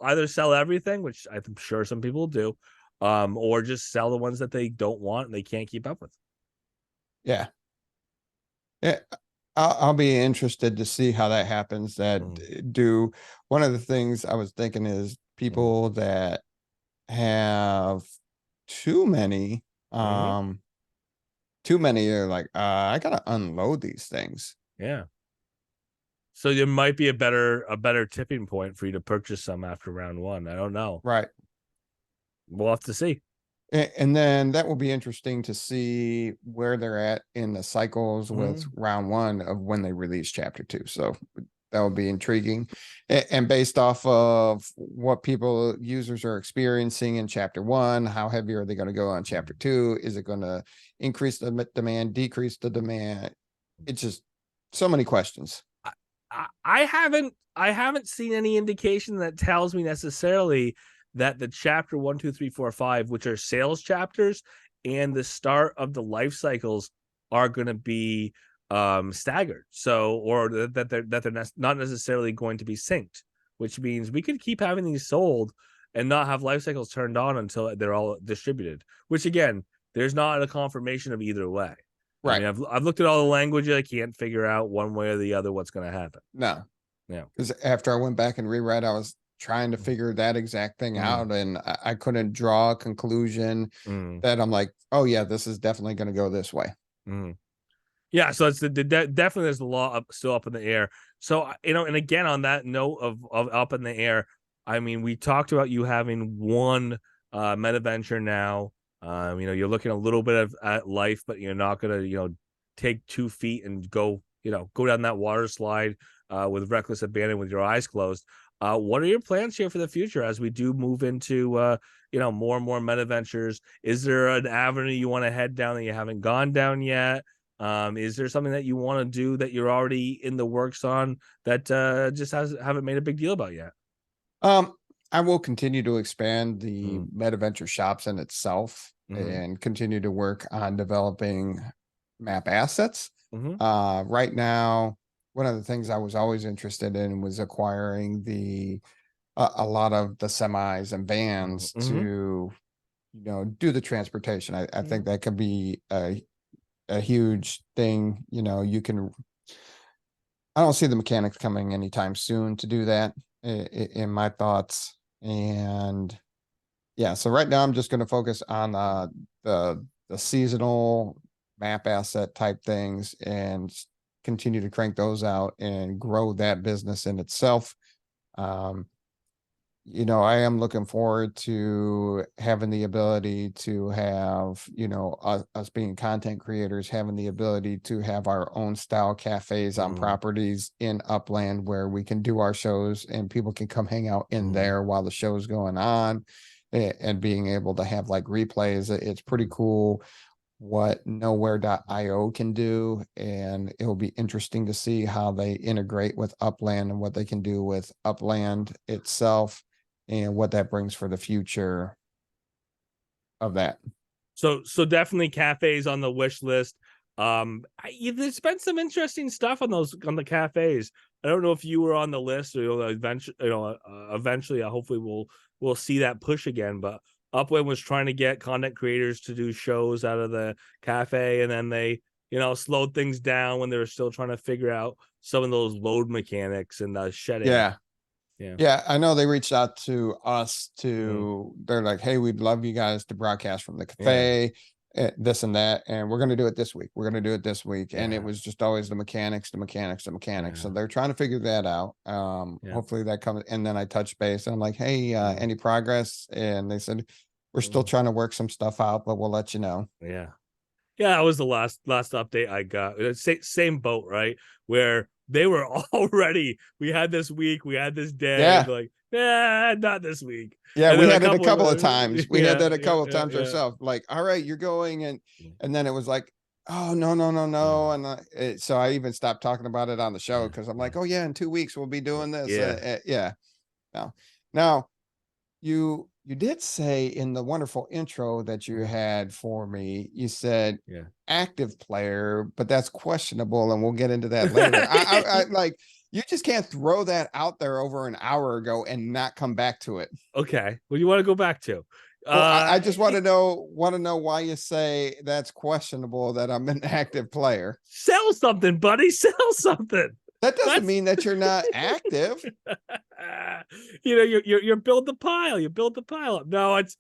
either sell everything, which I'm sure some people do, or just sell the ones that they don't want and they can't keep up with. Yeah. Yeah. I'll be interested to see how that happens. One of the things I was thinking is people that have too many are like, I gotta unload these things. Yeah. So there might be a better tipping point for you to purchase some after round one. I don't know. Right. We'll have to see. And then that will be interesting to see where they're at in the cycles with round one of when they release chapter 2. So that will be intriguing. And based off of what users are experiencing in chapter 1, how heavy are they going to go on chapter 2? Is it going to increase the demand, decrease the demand? It's just so many questions. I haven't seen any indication that tells me necessarily that the chapter 1, 2, 3, 4, 5, which are sales chapters, and the start of the life cycles are going to be staggered. So, or that they're not necessarily going to be synced, which means we could keep having these sold and not have life cycles turned on until they're all distributed. Which again, there's not a confirmation of either way. Right. I mean, I've looked at all the language. I can't figure out one way or the other what's going to happen. No. Yeah. Because after I went back and reread, I was trying to figure that exact thing out, and I couldn't draw a conclusion that I'm like, oh yeah, this is definitely going to go this way. Yeah, so it's definitely there's a lot still up in the air. So and again on that note of up in the air, I mean, we talked about you having one Metaventure now. You're looking a little bit at life, but you're not gonna take 2 feet and go down that water slide with reckless abandon with your eyes closed. What are your plans here for the future as we do move into more and more Metaventures? Is there an avenue you want to head down that you haven't gone down yet? Is there something that you want to do that you're already in the works on that just haven't made a big deal about yet? I will continue to expand the Metaventure shops in itself and continue to work on developing map assets. Right now, one of the things I was always interested in was acquiring a lot of the semis and vans to do the transportation. I think that could be a huge thing. I don't see the mechanics coming anytime soon to do that in my thoughts. And yeah, so right now I'm just going to focus on the seasonal map asset type things and continue to crank those out and grow that business in itself. I am looking forward to having the ability to have, us being content creators, having the ability to have our own style cafes on properties in Upland where we can do our shows and people can come hang out in there while the show's going on, and being able to have like replays. It's pretty cool what nowhere.io can do, and it'll be interesting to see how they integrate with Upland and what they can do with Upland itself and what that brings for the future of that. So definitely cafes on the wish list. There's been some interesting stuff on the cafes. I don't know if you were on the list, or eventually hopefully we'll see that push again, but Upland was trying to get content creators to do shows out of the cafe, and then they slowed things down when they were still trying to figure out some of those load mechanics and the shedding. Yeah. Yeah, I know they reached out to us Mm, they're like, hey, we'd love you guys to broadcast from the yeah, cafe, this and that, and we're going to do it this week. We're going to do it this week. And it yeah, was just always the mechanics, the mechanics, the mechanics. So yeah, they're trying to figure that out. yeah, Hopefully that comes. And then I touched base and I'm like, hey, yeah, any progress? And they said, we're still mm, trying to work some stuff out, but we'll let you know. yeah. Yeah, that was the last update I got. Same boat, right? Where they were already, we had this week, we had this day, and Yeah. they're like, yeah, not this week. Yeah, And we then a had it a couple couple of of times. We had yeah, that a yeah, couple of yeah, times yeah. ourselves. Like, all right, you're going, and then it was like, oh no, no, no, no, and so I even stopped talking about it on the show Yeah, because I'm yeah, like, oh yeah, in 2 weeks we'll be doing this. yeah, Yeah. Now you did say in the wonderful intro that you yeah, had for me, you said yeah. active player, but that's questionable, and we'll get into that later. I like you just can't throw that out there over an hour ago and not come back to it. Okay. Well, you want to go back to? Well, I Uh, just want to know why you say that's questionable that I'm an active player. Sell something, buddy. Sell something. That doesn't That's mean that you're not active. you're build the pile. You build the pile up. No, it's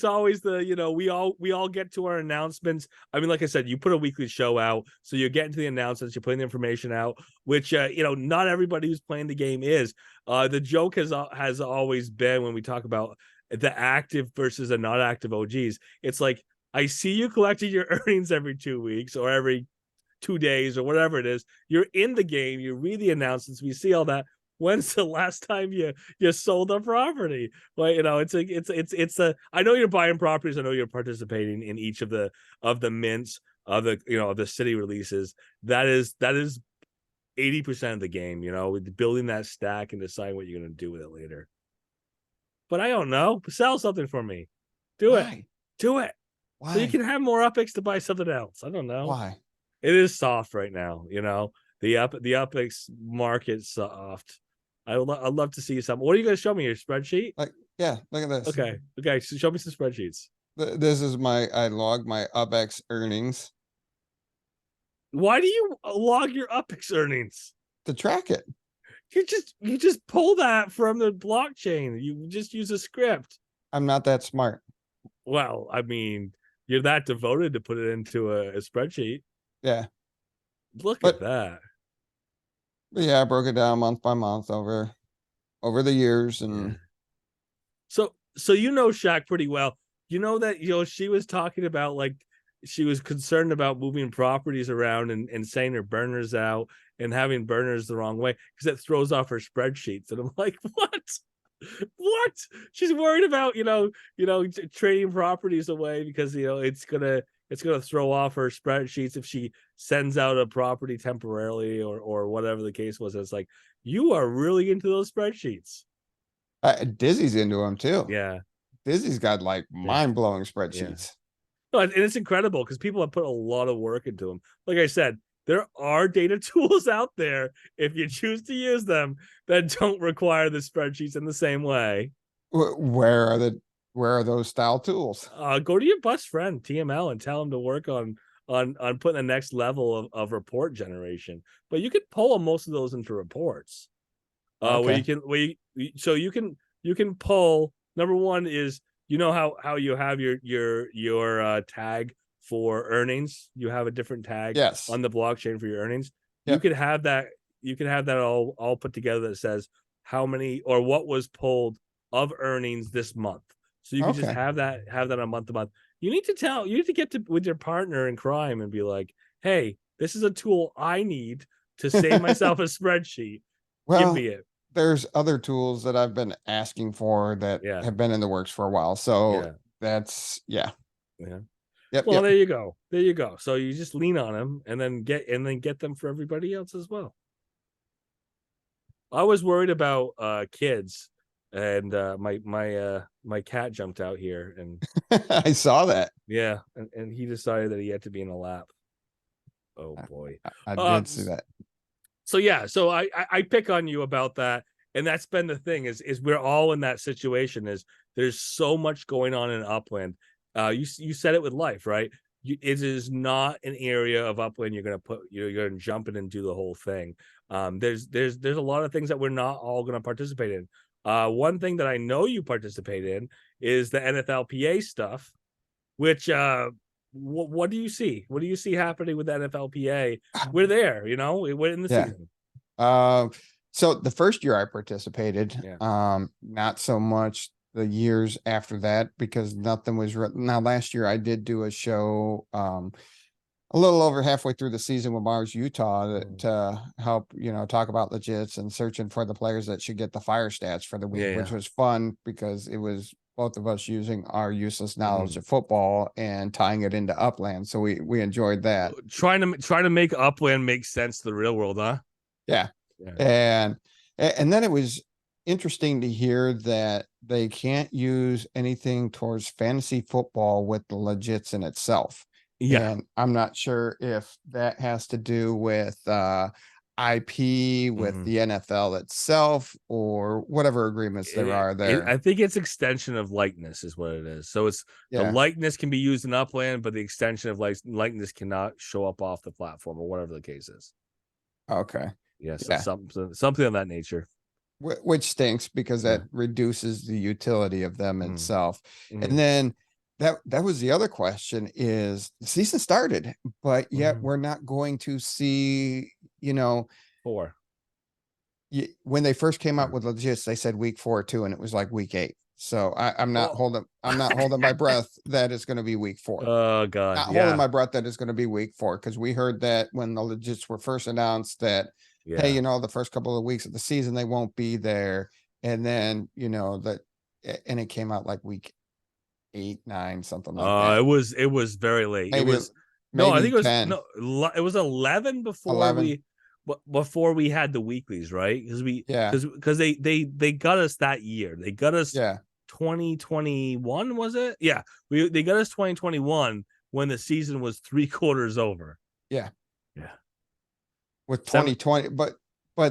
always the we all get to our announcements. I mean, like I said, you put a weekly show out, so you're getting to the announcements. You're putting the information out, which not everybody who's playing the game is. The joke has always been when we talk about the active versus the not active OGs. It's like I see you collecting your earnings every 2 weeks or every 2 days or whatever it is. You're in the game. You read the announcements. We see all that. When's the last time you sold a property? Well, it's a. I know you're buying properties. I know you're participating in each of the mints of the city releases. That is 80% of the game. Building that stack and deciding what you're going to do with it later. But I don't know. Sell something for me. Do it. Why? Do it. So you Why? can have more UPIX to buy something else. I don't know. Why? It is soft right now. The UPIX market's soft. I'd love to see some. What are you going to show me? Your spreadsheet? Like, yeah, look at this. Okay. So show me some spreadsheets. This is I log my UpX earnings Why do you log your UPIX earnings? to track it. You just pull that from the blockchain. You just use a script. I'm not that smart. Well, I mean, you're that devoted to put it into a spreadsheet. Yeah. Look at But that. yeah, I broke it down month by month over the years Yeah. and So Shaq pretty well. You know that she was talking about, like, she was concerned about moving properties around and saying her burners out and having burners the wrong way because it throws off her spreadsheets. And I'm like, what? She's worried about trading properties away because it's gonna throw off her spreadsheets if she sends out a property temporarily or whatever the case was. It's like, you are really into those spreadsheets. Dizzy's into them too. Yeah, Dizzy's got like yeah, mind-blowing yeah. spreadsheets. No, and it's incredible because people have put a lot of work into them. Like I said, there are data tools out there if you choose to use them that don't require the spreadsheets in the same way. Where are those style tools? Go to your best friend TML and tell him to work on putting the next level of report generation. But you can pull most of those into reports. Where you Okay. can so you can pull. Number one is, how you have your tag for earnings. You have a different tag Yes. on the blockchain for your earnings. You Yep. could have that. You can have that all put together that says how many or what was pulled of earnings this month. So you can just Okay. have that on month to month. You need to get to with your partner in crime and be like, hey, this is a tool I need to save myself a spreadsheet. Give Well, me it. there's other tools that I've been asking for that Yeah. have been in the works for a while. So Yeah. that's yeah. Yeah. Yep. Well, Yep. there you go. There you go. So you just lean on them and then get them for everybody else as well. I was worried about kids, and my cat jumped out here, and I saw that. yeah, and he decided that he had to be in a lap. Oh I, boy. I Um did see that. so yeah, so I pick on you about that, and that's been the thing is we're all in that situation. Is there's so much going on in Upland. You said it with life, right? it is not an area of Upland you're going to jump in and do the whole thing. There's a lot of things that we're not all going to participate in. One thing that I know you participate in is the NFLPA stuff, which what do you see? What do you see happening with the NFLPA? We're there, we're in the season. So the first year I participated, Yeah. not so much the years after that, because nothing was now last year I did do a show a little over halfway through the season with Mars, Utah to help, talk about legits and searching for the players that should get the fire stats for the week, which was fun because it was both of us using our useless knowledge of football and tying it into Upland. So we enjoyed that. Trying to make Upland make sense to the real world, huh? Yeah. And then it was interesting to hear that they can't use anything towards fantasy football with the legits in itself. Yeah. And I'm not sure if that has to do with IP with the NFL itself or whatever agreements there are there. I think it's extension of likeness is what it is. So it's the likeness can be used in Upland, but the extension of likeness cannot show up off the platform or whatever the case is. Okay. Yes, something of that nature. Which stinks because that reduces the utility of them itself. And then that was the other question is the season started, but yet we're not going to see, when they first came out with legits, they said week 4 too, and it was like week 8. So I'm not holding my breath that it's going to be week 4. Oh God. Not holding my breath that it's going to be week 4, because we heard that when the legits were first announced that, hey, the first couple of weeks of the season, they won't be there. And then, and it came out like week 8, 9, something like that. It was very late. Maybe, I think it was 10. It was 11 before we had the weeklies, right? Because they got us that year. They got us 2021, was it? Yeah. They got us 2021 when the season was 3/4 over. Yeah. With 2020, but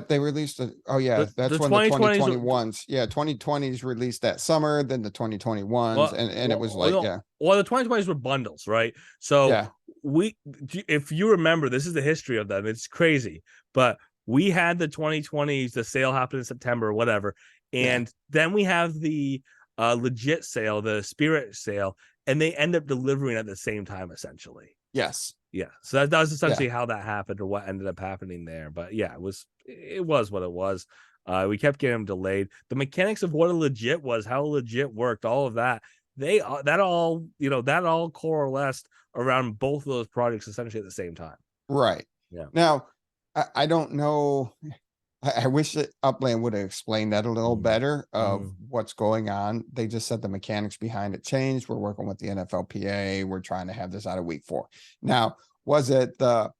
they released that's when the 2021s. 2020s released that summer, then the 2021s, and it was like, the 2020s were bundles, right? So if you remember, this is the history of them. It's crazy, but we had the 2020s, the sale happened in September or whatever, and then we have the legit sale, the spirit sale, and they end up delivering at the same time, essentially. Yes. Yeah, so that was essentially how that happened, or what ended up happening there. But yeah, it was what it was. We kept getting them delayed. The mechanics of what a legit was, how legit worked, all of that, that all coalesced around both of those projects essentially at the same time. Right. Yeah. Now, I don't know. I wish that Upland would have explained that a little better of what's going on. They just said the mechanics behind it changed. We're working with the NFLPA. We're trying to have this out of week 4. Now, was it we're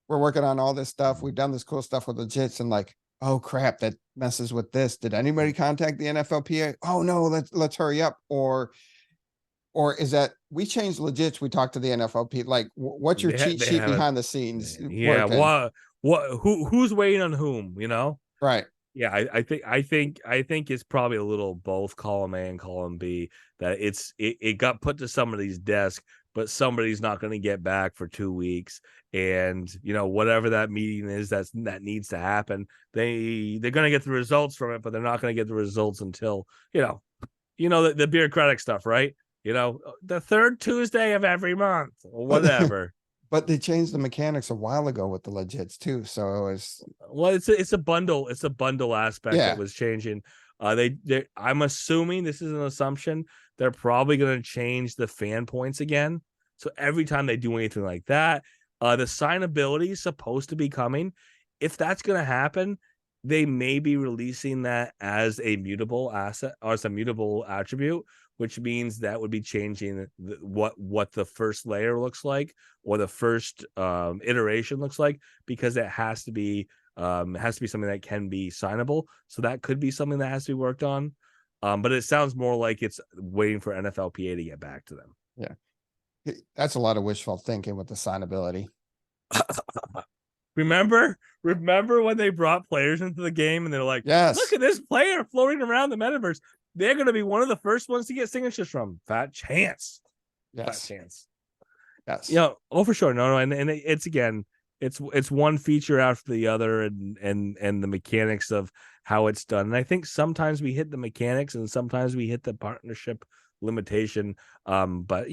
working on all this stuff. We've done this cool stuff with legits and like, oh crap, that messes with this. Did anybody contact the NFLPA? Oh no, let's hurry up. Or is that we changed legits? We talked to the NFLPA. Like, what's your cheat sheet behind the scenes? Yeah. Who's waiting on whom, Right. Yeah, I think it's probably a little both column A and column B, that it got put to somebody's desk, but somebody's not going to get back for 2 weeks, and whatever that meeting is that needs to happen, they're going to get the results from it, but they're not going to get the results until the bureaucratic stuff, right? The third Tuesday of every month or whatever. But they changed the mechanics a while ago with the legits too. So it was it's a bundle. It's a bundle aspect that was changing. I'm assuming, this is an assumption, they're probably going to change the fan points again. So every time they do anything like that, the signability is supposed to be coming. If that's going to happen, they may be releasing that as a mutable asset or as a mutable attribute, which means that would be changing what the first layer looks like, or the first iteration looks like, because it has to be something that can be signable. So that could be something that has to be worked on. But it sounds more like it's waiting for NFLPA to get back to them. Yeah, that's a lot of wishful thinking with the signability. Remember when they brought players into the game and they're like, yes, look at this player floating around the metaverse. They're going to be one of the first ones to get signatures from. Fat chance. Yes. Fat chance. Yes. Yeah, oh for sure. No, and it's again, it's one feature after the other, and the mechanics of how it's done. And I think sometimes we hit the mechanics, and sometimes we hit the partnership limitation. But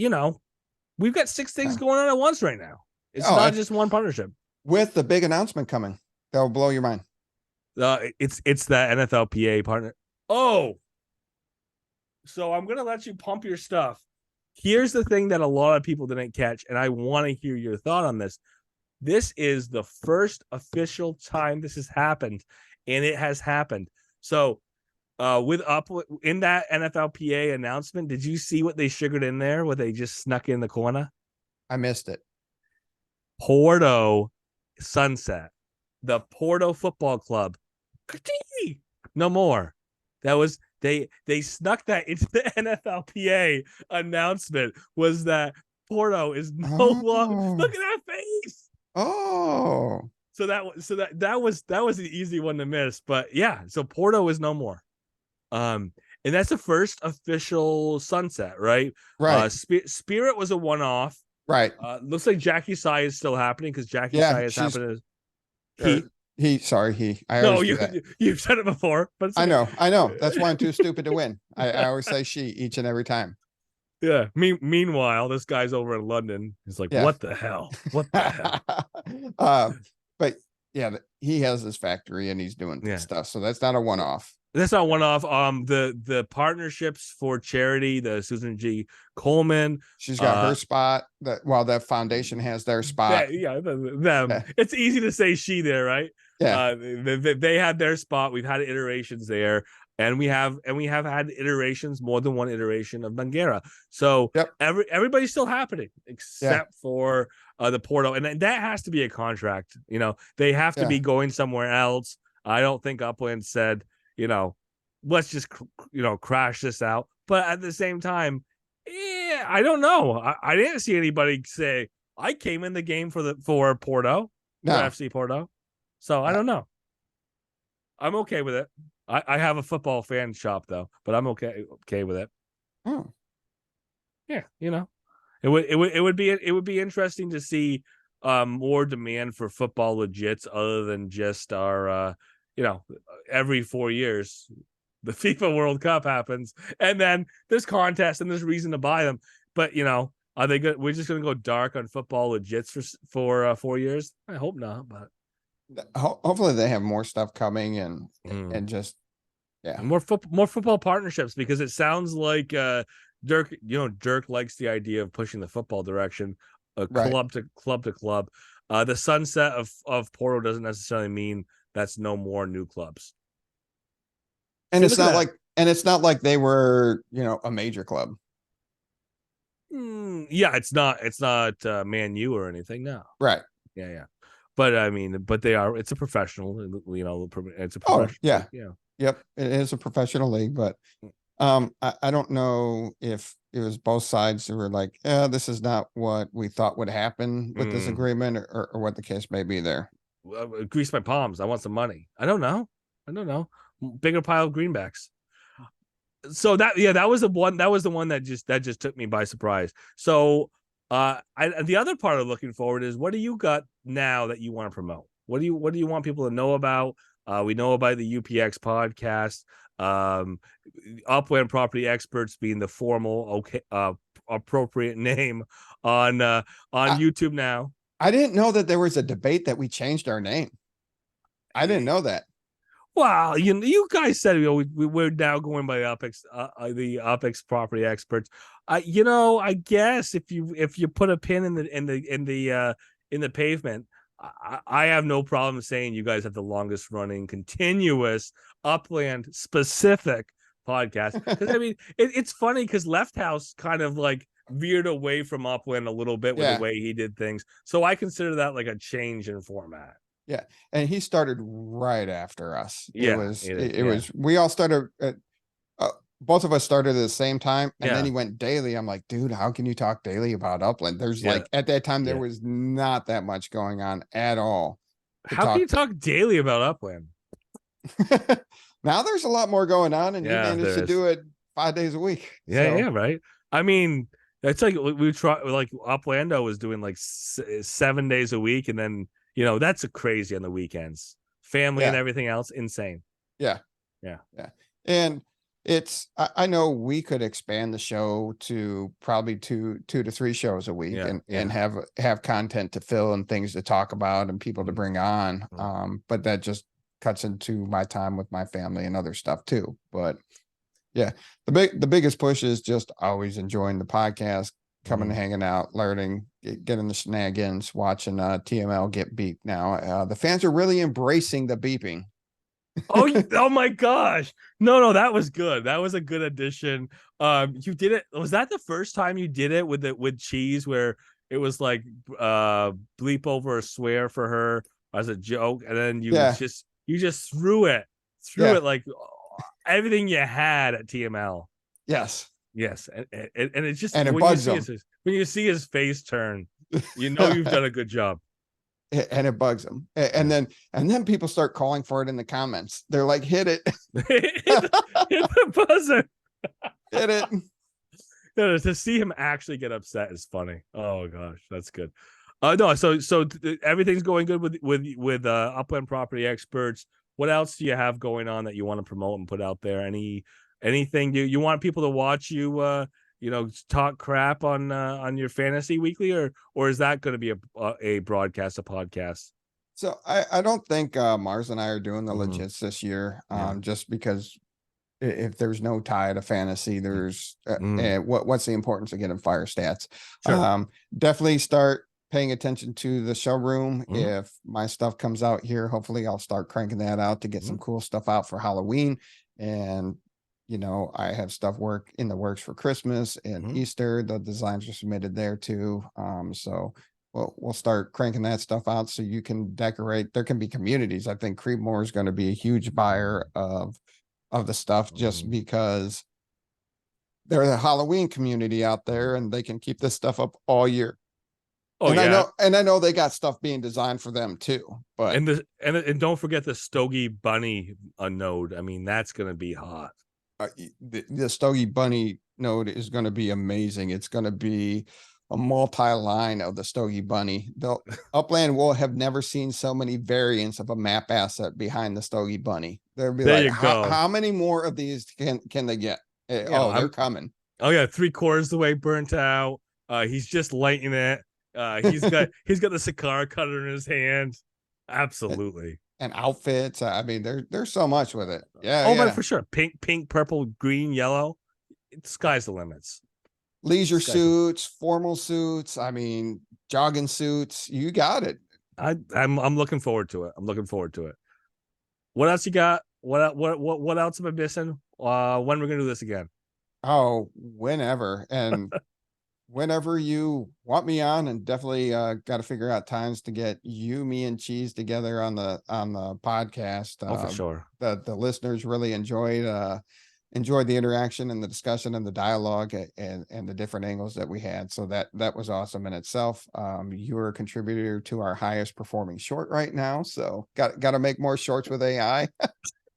we've got 6 things Yeah. going on at once right now. It's Oh, not just one partnership. with the big announcement coming, that'll blow your mind. It's the NFLPA partner. Oh, so I'm gonna let you pump your stuff. Here's the thing that a lot of people didn't catch, and I want to hear your thought on this. This is the first official time this has happened, and it has happened. So, with up in that NFLPA announcement, did you see what they sugared in there? What they just snuck in the corner? I missed it. Porto sunset, the Porto Football Club. No more. That was they snuck that into the NFLPA announcement. Was that Porto is no longer? Look at that face. Oh. That was an easy one to miss. But yeah, so Porto is no more. And that's the first official sunset, right? Right. Spirit was a one-off. Right. Looks like Jackie Sai is still happening because Jackie Yeah, Sai is she's happening. he. I No, always do that. you've said it before, but it's I okay. know. That's why I'm too stupid to win. I always say she each and every time. Yeah. Meanwhile, this guy's over in London. He's like, Yeah. what the hell? What the hell? But yeah, he has his factory and he's doing stuff. So that's not a one-off. That's not one off. The partnerships for charity, the Susan G. Coleman. She's got her spot. That foundation has their spot. Them. Yeah. It's easy to say she there, right? Yeah. They had their spot. We've had iterations there, and we have had iterations, more than one iteration of Banguera. So everybody's still happening except for the Porto, and that has to be a contract. They have to be going somewhere else. I don't think Upland said, let's just crash this out. But at the same time, I don't know. I didn't see anybody say I came in the game for Porto, for FC Porto. So I don't know. I'm okay with it. I have a football fan shop though, but I'm okay with it. Oh. Yeah, it would be interesting to see more demand for football legits other than just our every 4 years the FIFA World Cup happens, and then there's contests and there's reason to buy them. But are they good? We're just gonna go dark on football legits for 4 years. I hope not, but hopefully they have more stuff coming and just more football partnerships, because it sounds like Dirk likes the idea of pushing the football direction, club to club. The sunset of Porto doesn't necessarily mean that's no more new clubs. And it's not like they were, a major club. Yeah, it's not Man U or anything. No. Right. Yeah. But I mean, they are. It's a professional. It's a professional. Oh yeah. Yeah. Yep. It is a professional league, but I don't know if it was both sides who were like, this is not what we thought would happen with this agreement, or what the case may be there. Grease my palms. I want some money. I don't know. Bigger pile of greenbacks. So that was the one that just took me by surprise. So the other part of looking forward is, what do you got now that you want to promote? What do you want people to know about? We know about the UPX podcast, Upland Property Experts being the formal appropriate name on YouTube now. I didn't know that there was a debate that we changed our name. I didn't know that. Well, you guys said we're now going by the UPX Property Experts. I guess if you put a pin in the pavement, I have no problem saying you guys have the longest running continuous Upland specific podcast. Because I mean, it's funny because Left House kind of like veered away from Upland a little bit with the way he did things. So I consider that like a change in format. Yeah. And he started right after us. Yeah, it was, we all started both of us started at the same time, and then he went daily. I'm like, dude, how can you talk daily about Upland? There's like, at that time, there was not that much going on at all. How can you talk daily about Upland? Now there's a lot more going on, and you managed to do it 5 days a week. Yeah, right. I mean, It's like we try, like Uplando was doing like 7 days a week, and then that's crazy on the weekends, family and Yeah. everything else, insane. Yeah. Yeah. Yeah. And I know we could expand the show to probably two to three shows a week, Yeah. and have content to fill and things to talk about and people to Mhm. bring on. Mhm. But that just cuts into my time with my family and other stuff too. But yeah, the biggest push is just always enjoying the podcast, coming and Mhm. hanging out, learning, getting the shenanigans, watching TML get beeped now. The fans are really embracing the beeping. Oh my gosh. No, that was good. That was a good addition. You did it. Was that the first time you did it with cheese, where it was like bleep over a swear for her as a joke, and then Yeah, you just threw yeah, it like everything you had at TML. yes, Yes, and it's just and it when you bugs see them. when you see his face turn, you've done a good job. And it bugs them. And Yeah. then people start calling for it in the comments. They're like, hit it. Hit the buzzer. Hit it. No, to see him actually get upset is funny. Oh gosh, that's good. No, so everything's going good with Upland Property Experts. What else do you have going on that you want to promote and put out there? Anything you want people to watch you talk crap on your fantasy weekly, or is that going to be a broadcast, a podcast? So I don't think Mars and I are doing the Mhm. legits this year. Yeah. Just because if there's no tie to fantasy, there's Mhm. what's the importance of getting fire stats? Sure. Definitely start paying attention to the showroom. Mhm. If my stuff comes out here, hopefully I'll start cranking that out to get some Mhm. cool stuff out for Halloween. And I have stuff in the works for Christmas and Mhm. Easter. The designs are submitted there too. So we'll start cranking that stuff out so you can decorate. There can be communities. I think Creedmoor is going to be a huge buyer of the stuff, just Mhm. because they're the Halloween community out there and they can keep this stuff up all year. Oh And yeah, I know they got stuff being designed for them too. But and don't forget the Stogie Bunny node. I mean, that's gonna be hot. the Stogie Bunny node is going to be amazing. It's going to be a multi-line of the Stogie Bunny. The Upland will have never seen so many variants of a map asset behind the Stogie Bunny. They'll be There like, you go. how many more of these can they get? Yeah, Oh, they're coming. oh yeah, 3/4 the way burnt out. He's just lighting it. He's got the cigar cutter in his hand. Absolutely. And outfits. I mean, there's so much with it. Yeah, Oh man, yeah. for sure. Pink, purple, green, yellow. Sky's the limits. Leisure Sky's the, suits, formal suits. I mean, jogging suits. You got it. I'm looking forward to it. I'm looking forward to it. What else you got? What else am I missing? When we're gonna do this again? Oh, whenever. And whenever you want me on, and definitely got to figure out times to get you, me, and Cheese together on the podcast. Oh, for sure. The listeners really enjoyed the interaction and the discussion and the dialogue, and the different angles that we had. So that was awesome in itself. You're a contributor to our highest performing short right now. So got to make more shorts with AI.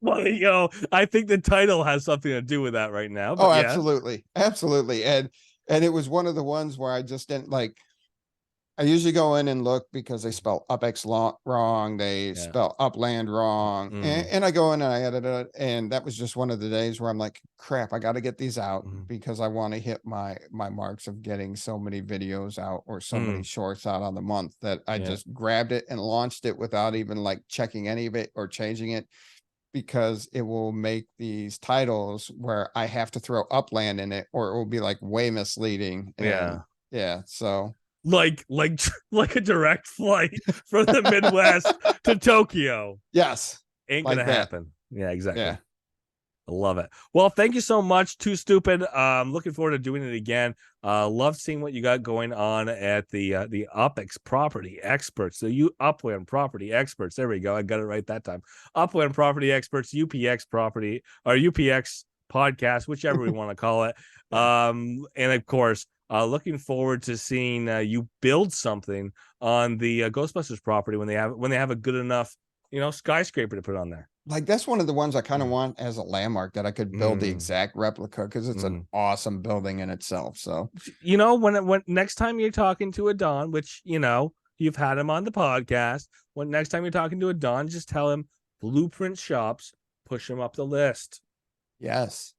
Well, I think the title has something to do with that right now. Oh, But yeah, absolutely. Absolutely. And it was one of the ones where I just didn't like. I usually go in and look because they spell UpX wrong. They yeah. spell Upland wrong. Mm, And I go in and I edit it. And that was just one of the days where I'm like, crap, I got to get these out mm, because I want to hit my marks of getting so many videos out or so many mm, shorts out on the month, that I yeah. just grabbed it and launched it without even like checking any of it or changing it, because it will make these titles where I have to throw Upland in it, or it will be like way misleading. And Yeah. yeah, so Like a direct flight from the Midwest to Tokyo. yes, Ain't like gonna that. happen. Yeah, exactly. Yeah. I love it. Well, thank you so much. Too Stupid. Looking forward to doing it again. Love seeing what you got going on at the UpX Property Experts, the Upland Property Experts. There we go. I got it right that time. Upland Property Experts, UPX Property, or UPX Podcast, whichever we want to call it. Yeah. And of course, looking forward to seeing you build something on the Ghostbusters property when they have a good enough skyscraper to put on there. like that's one of the ones I kind of want as a landmark that I could build the Mm, exact replica because it's an mm. awesome building in itself. So You know, when next time you're talking to a Don, which you know you've had him on the podcast, when next time you're talking to a Don, just tell him Blueprint Shops, push him up the list. yes,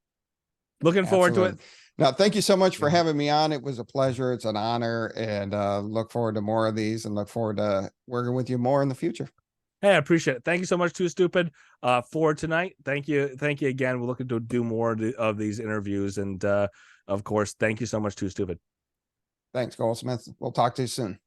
Looking forward to it. absolutely. Now, thank you so much for Mhm. having me on. It was a pleasure. It's an honor, and look forward to more of these, and look forward to working with you more in the future. Hey, I appreciate it. Thank you so much, Too Stupid, for tonight. Thank you again. We're looking to do more of these interviews, and of course, thank you so much, Too Stupid. Thanks, Goldsmith. We'll talk to you soon.